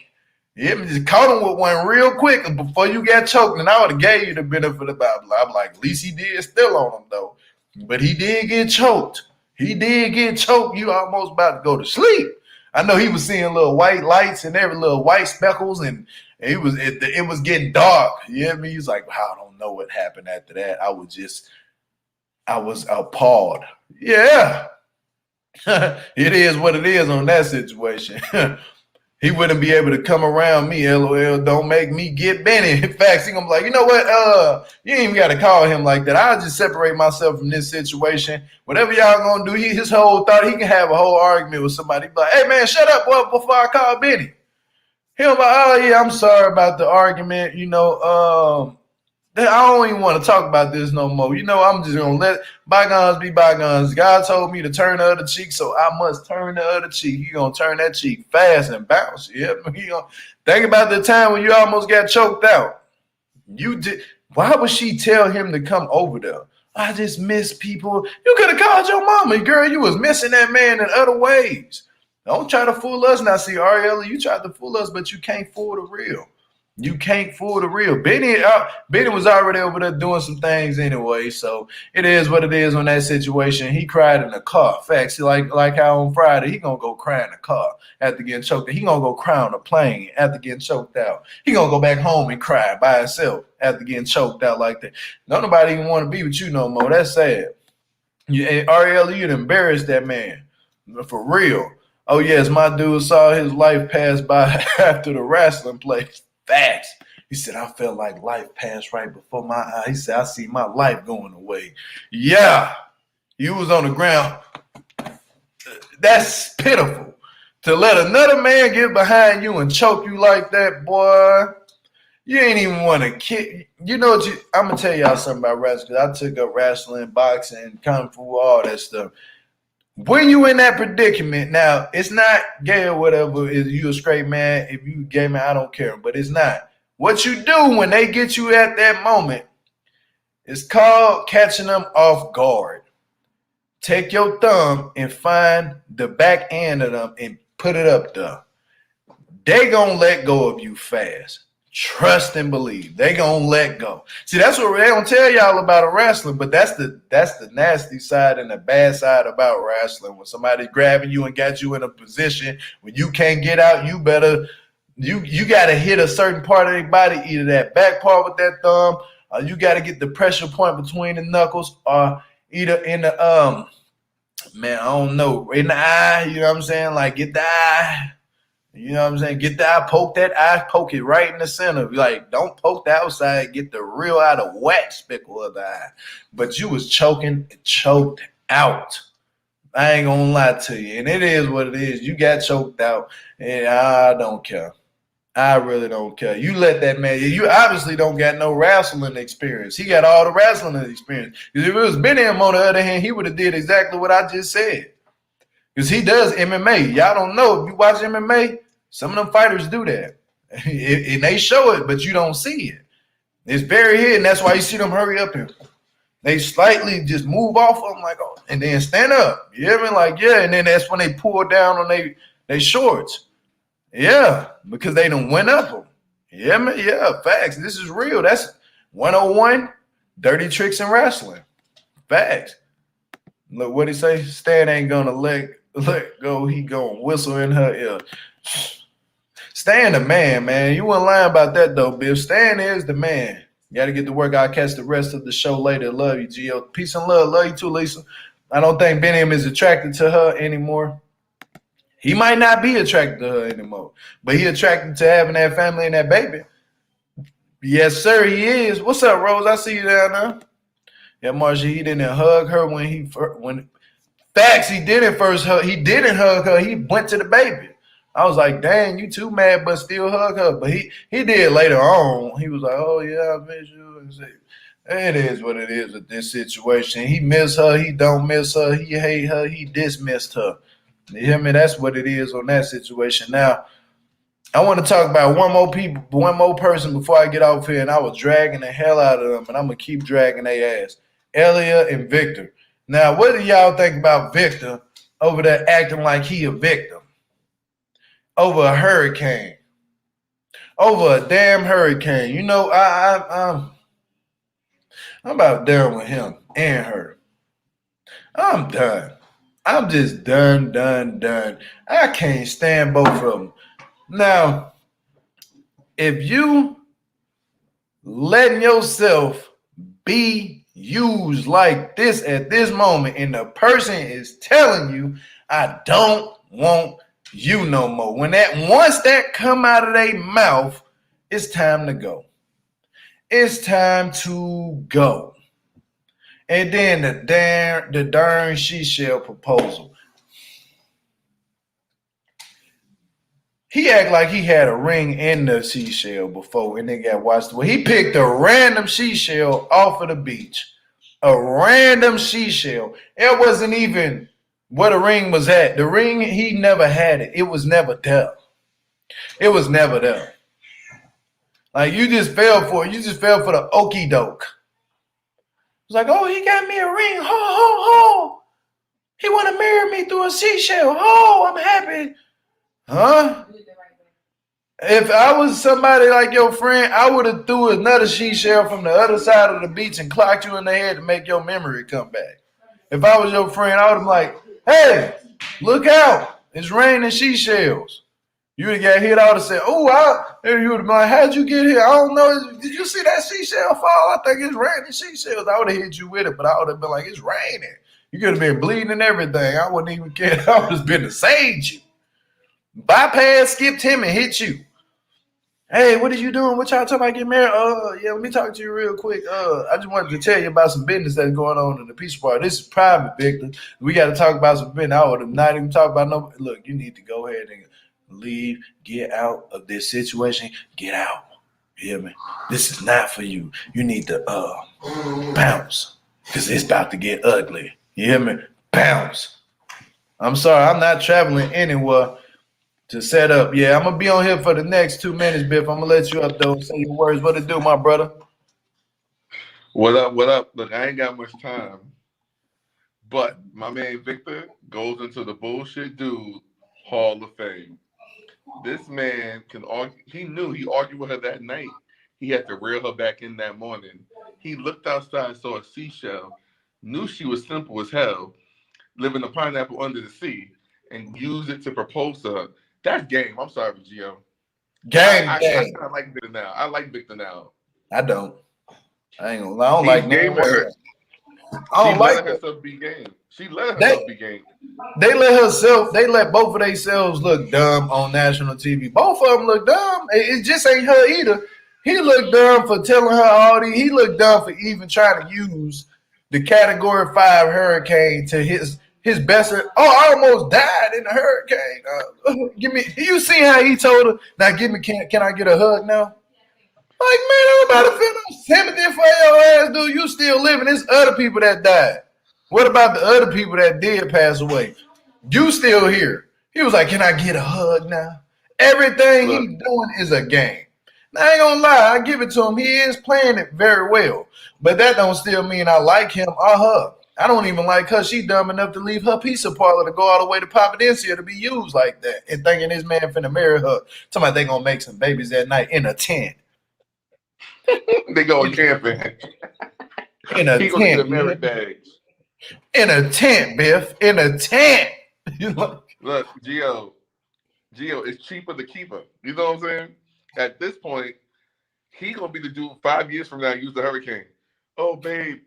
Just caught him with one real quick before you got choked. And I would have gave you the benefit of the doubt. I'm like, at least he did still on him, though. But he did get choked. You almost about to go to sleep. I know he was seeing little white lights and every little white speckles, and it was getting dark. You hear me? He's like, I don't know what happened after that. I was appalled. Yeah. It is what it is on that situation. He wouldn't be able to come around me. LOL, don't make me get Benny. In fact, he's gonna be like, you know what? You ain't even got to call him like that. I'll just separate myself from this situation. Whatever y'all gonna do, his whole thought, he can have a whole argument with somebody. Be like, hey man, shut up, boy, before I call Benny. He'll be like, oh yeah, I'm sorry about the argument. I don't even want to talk about this no more. I'm just going to let bygones be bygones. God told me to turn the other cheek, so I must turn the other cheek. You're going to turn that cheek fast and bounce. Yep. Think about the time when you almost got choked out. You did. Why would she tell him to come over there? I just miss people. You could have called your mama, girl. You was missing that man in other ways. Don't try to fool us. Now, see, Ariela, you tried to fool us, but you can't fool the real. You can't fool the real. Benny was already over there doing some things anyway, so it is what it is on that situation. He cried in the car. Facts, like how on Friday, he going to go cry in the car after getting choked out. He going to go cry on a plane after getting choked out. He going to go back home and cry by himself after getting choked out like that. Nobody even want to be with you no more. That's sad. Ariela, you'd embarrass that man. For real. Oh, yes, my dude saw his life pass by after the wrestling place. Facts. He said, I felt like life passed right before my eyes. He said, I see my life going away. Yeah, you was on the ground. That's pitiful. To let another man get behind you and choke you like that, boy, you ain't even want to kick. You know what? I'm going to tell y'all something about wrestling. I took up wrestling, boxing, kung fu, all that stuff. When you in that predicament, now it's not gay or whatever. Is you a straight man? If you gay man, I don't care. But it's not. What you do when they get you at that moment is called catching them off guard. Take your thumb and find the back end of them and put it up there. They gonna let go of you fast. Trust and believe. They gonna let go. See, that's what they don't tell y'all about a wrestling, but that's the nasty side and the bad side about wrestling. When somebody's grabbing you and got you in a position when you can't get out, you gotta hit a certain part of their body, either that back part with that thumb, or you gotta get the pressure point between the knuckles, or either in the Man, I don't know. In the eye, you know what I'm saying? Like, get the eye. You know what I'm saying? Get the eye, poke that eye, poke it right in the center. Like, don't poke the outside, get the real out of whack speckle of the eye. But you was choked out. I ain't gonna lie to you. And it is what it is. You got choked out, and I don't care. I really don't care. You let that man, you obviously don't got no wrestling experience. He got all the wrestling experience. Because if it was Biniyam on the other hand, he would have did exactly what I just said. Because he does MMA. Y'all don't know. If you watch MMA, some of them fighters do that. And they show it, but you don't see it. It's very hidden. That's why you see them hurry up and they slightly just move off of them like, oh, and then stand up. You hear me? Like, yeah. And then that's when they pull down on they shorts. Yeah, because they done went up them. Yeah, man. Yeah, facts. This is real. That's 101 dirty tricks in wrestling. Facts. Look what he say. Stan ain't gonna let go. He gonna whistle in her ear. Stan the man. You weren't lying about that though, Bill. Stan is the man. You got to get to work. I'll catch the rest of the show later. Love you, Gio. Peace and love. Love you too, Lisa. I don't think Biniyam is attracted to her anymore. He might not be attracted to her anymore, but he attracted to having that family and that baby. Yes, sir, he is. What's up, Rose? I see you down there. Yeah, Marsha, he didn't hug her when facts, he didn't first hug. He didn't hug her. He went to the baby. I was like, dang, you too mad, but still hug her. But he did later on. He was like, oh, yeah, I miss you. It is what it is with this situation. He miss her. He don't miss her. He hate her. He dismissed her. You hear me? That's what it is on that situation. Now, I want to talk about one more person before I get off here, and I was dragging the hell out of them, and I'm going to keep dragging their ass. Ellie and Victor. Now, what do y'all think about Victor over there acting like he a victim? Over a hurricane. Over a damn hurricane. You know, I'm about done with him and her. I'm done. I'm just done. I can't stand both of them. Now, if you letting yourself be used like this at this moment and the person is telling you, I don't want you no more. Once that come out of their mouth, it's time to go. It's time to go. And then the darn she-shell proposal. He act like he had a ring in the seashell before and then got washed away. He picked a random seashell off of the beach. A random seashell. It wasn't even where the ring was at. The ring, he never had it. It was never there. It was never there. Like, you just fell for it. You just fell for the okie doke. It's like, oh, he got me a ring. Ho, ho, ho. He want to marry me through a seashell. Oh, I'm happy. Huh? If I was somebody like your friend, I would have threw another seashell from the other side of the beach and clocked you in the head to make your memory come back. If I was your friend, I would have been like, hey, look out. It's raining seashells. You would have got hit out and said, oh, you would have been like, how'd you get here? I don't know. Did you see that seashell fall? I think it's raining seashells. I would have hit you with it, but I would have been like, it's raining. You could have been bleeding and everything. I wouldn't even care. I would have been to save you. Bypass, skipped him and hit you. Hey, what are you doing? What y'all talking about getting married? Yeah, let me talk to you real quick. I just wanted to tell you about some business that's going on in the peace party. This is private, Victor. We got to talk about some business. I would have not even talked about no. Look, you need to go ahead and leave. Get out of this situation. Get out. You hear me? This is not for you. You need to bounce because it's about to get ugly. You hear me? Bounce. I'm sorry. I'm not traveling anywhere to set up. Yeah, I'm going to be on here for the next 2 minutes, Biff. I'm going to let you up, though, and say your words. What it do, my brother? What up? Look, I ain't got much time. But my man Victor goes into the bullshit dude Hall of Fame. This man can argue. He knew he argued with her that night. He had to reel her back in that morning. He looked outside, saw a seashell, knew she was simple as hell, living a pineapple under the sea, and used it to propose to her. That's game. I'm sorry, Gio. Game. I like Victor now. I like Victor now. I don't. I ain't gonna lie. I don't like game. I don't like that. herself be game. She let herself be game. They let both of themselves look dumb on national TV. Both of them look dumb. It just ain't her either. He looked dumb for telling her all these. He looked dumb for even trying to use the Category 5 hurricane to his best. Oh, I almost died in the hurricane. Give me. You see how he told her? Now give me. Can I get a hug now? Like, man, I'm about to feel no sympathy for your ass, dude. You still living. There's other people that died. What about the other people that did pass away? You still here. He was like, can I get a hug now? Everything he's doing is a game. Now, I ain't gonna lie, I give it to him. He is playing it very well. But that don't still mean I like him or her. I don't even like her. She dumb enough to leave her pizza parlor to go all the way to Providencia to be used like that. And thinking this man finna marry her. Talking about they gonna make some babies that night in a tent. They going camping. In a tent. Gonna merit bags. In a tent, Biff. In a tent. Look, Gio, it's cheaper to keep her. You know what I'm saying? At this point, he gonna be the dude 5 years from now. Use the hurricane. Oh, babe.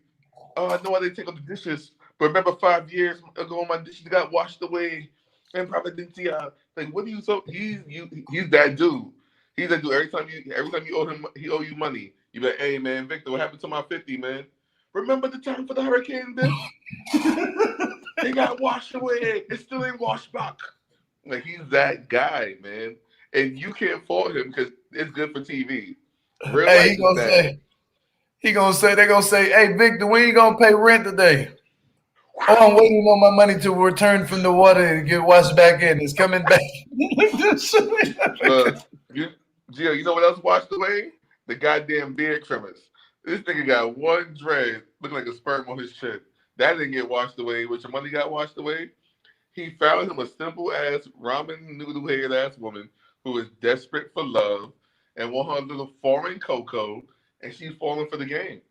Oh, I know I didn't take out the dishes, but remember 5 years ago, my dishes got washed away and Providencia. Like, what are you so? He's that dude. He's that dude. Every time you owe him, he owe you money. You be like, hey man, Victor, what happened to my 50, man? Remember the time for the hurricane, Biff? They got washed away. It still ain't washed back. Like, he's that guy, man. And you can't fault him because it's good for TV. Real hey, they're gonna say, hey, Victor, when you gonna pay rent today? Oh, I'm waiting on my money to return from the water and get washed back in. It's coming back. Gio, you know what else washed away? The goddamn beard trimmers. This nigga got one dread looking like a sperm on his chin. That didn't get washed away. But your money got washed away. He found him a simple ass ramen noodle head ass woman who is desperate for love and want her little foreign cocoa, and she's falling for the game.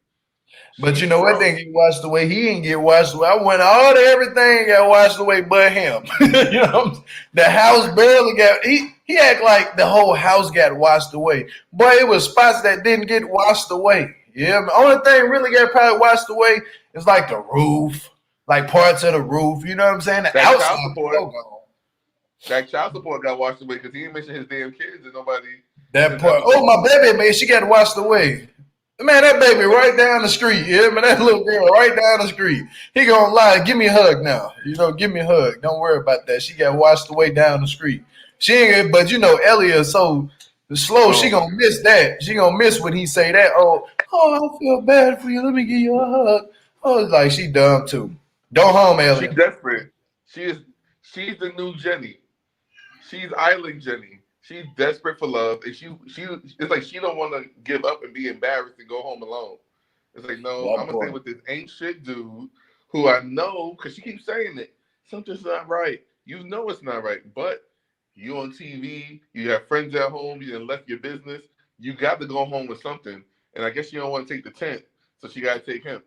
But you know what? They get washed away. He didn't get washed away. I went all to everything got washed away but him. You know, the house barely got. He act like the whole house got washed away. Boy, it was spots that didn't get washed away. Yeah, the only thing really got probably washed away is like the roof, like parts of the roof. You know what I'm saying? The outside support. That child support got washed away because he didn't mention his damn kids and nobody. That part. Oh, my baby, man, she got washed away. Man, that baby right down the street. Yeah, man, that little girl right down the street. He gonna lie, give me a hug now. You know, give me a hug. Don't worry about that. She got washed away down the street. She ain't, but you know, Ellie is so slow. She gonna miss that. She gonna miss when he say that. Oh, I feel bad for you. Let me give you a hug. Oh, it's like she dumb too. Go home, Ellie. She's desperate. She's the new Jenny. She's Island Jenny. She's desperate for love, and it's like she don't want to give up and be embarrassed and go home alone. It's like, no, I'm gonna stay with this ain't shit dude who I know, because she keeps saying it. Something's not right. You know it's not right, but you on TV, you have friends at home, you done left your business. You got to go home with something, and I guess you don't want to take the tent, so she got to take him.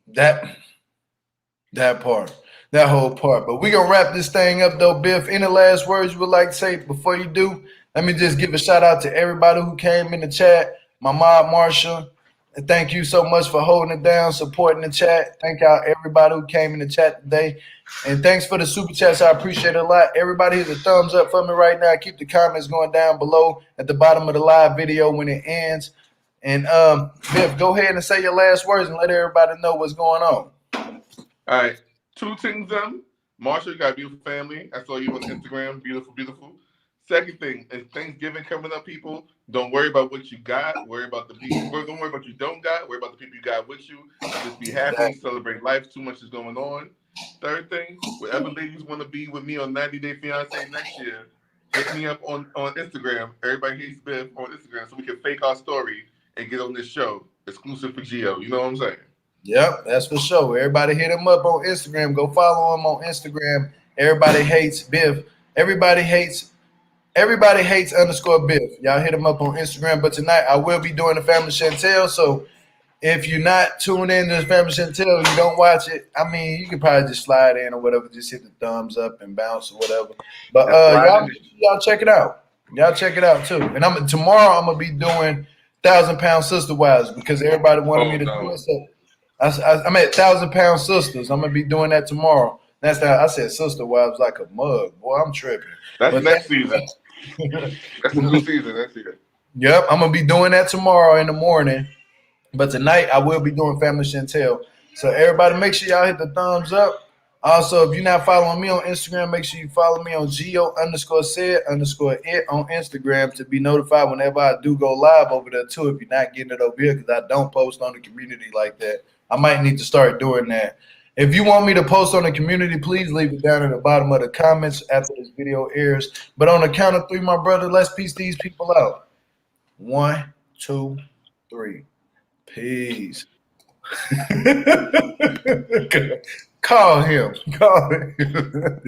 That part. That whole part. But we're going to wrap this thing up, though, Biff. Any last words you would like to say before you do? Let me just give a shout out to everybody who came in the chat. My mom, Marsha. And thank you so much for holding it down, supporting the chat. Thank y'all, everybody who came in the chat today. And thanks for the super chats. I appreciate it a lot. Everybody hit the thumbs up for me right now. Keep the comments going down below at the bottom of the live video when it ends. And Biff, go ahead and say your last words and let everybody know what's going on. All right. 2 things, Marsha, you got a beautiful family. I saw you on Instagram. Beautiful, beautiful. Second thing, is Thanksgiving coming up, people. Don't worry about what you got. Worry about the people. Don't worry about what you don't got. Worry about the people you got with you. Just be happy. Celebrate life. Too much is going on. Third thing, whatever ladies want to be with me on 90 Day Fiance next year, hit me up on Instagram. Everybody hates Biff on Instagram so we can fake our story and get on this show. Exclusive for Gio. You know what I'm saying? Yep, that's for sure. Everybody hit him up on Instagram. Go follow him on Instagram. Everybody hates Biff. Everybody hates _Biff. Y'all hit him up on Instagram. But tonight I will be doing the Family Chantel. So if you're not tuned in to the Family Chantel, you don't watch it. I mean, you can probably just slide in or whatever. Just hit the thumbs up and bounce or whatever. But y'all check it out. Y'all check it out too. And tomorrow I'm gonna be doing 1,000 Pound Sister Wives because everybody wanted me to do it. So I'm at 1,000 Pound Sisters. I'm gonna be doing that tomorrow. That's that. I said sister wives like a mug. Boy, I'm tripping. That's But next season. That's the new season next year. yep, I'm gonna be doing that tomorrow in the morning. But tonight I will be doing Family Chantel. So everybody make sure y'all hit the thumbs up. Also, if you're not following me on Instagram, make sure you follow me on geo_said_it on Instagram to be notified whenever I do go live over there too. If you're not getting it over here, because I don't post on the community like that. I might need to start doing that. If you want me to post on the community, please leave it down in the bottom of the comments after this video airs. But on the count of three, my brother, let's piece these people out. 1, 2, 3. Peace. Call him. Call him.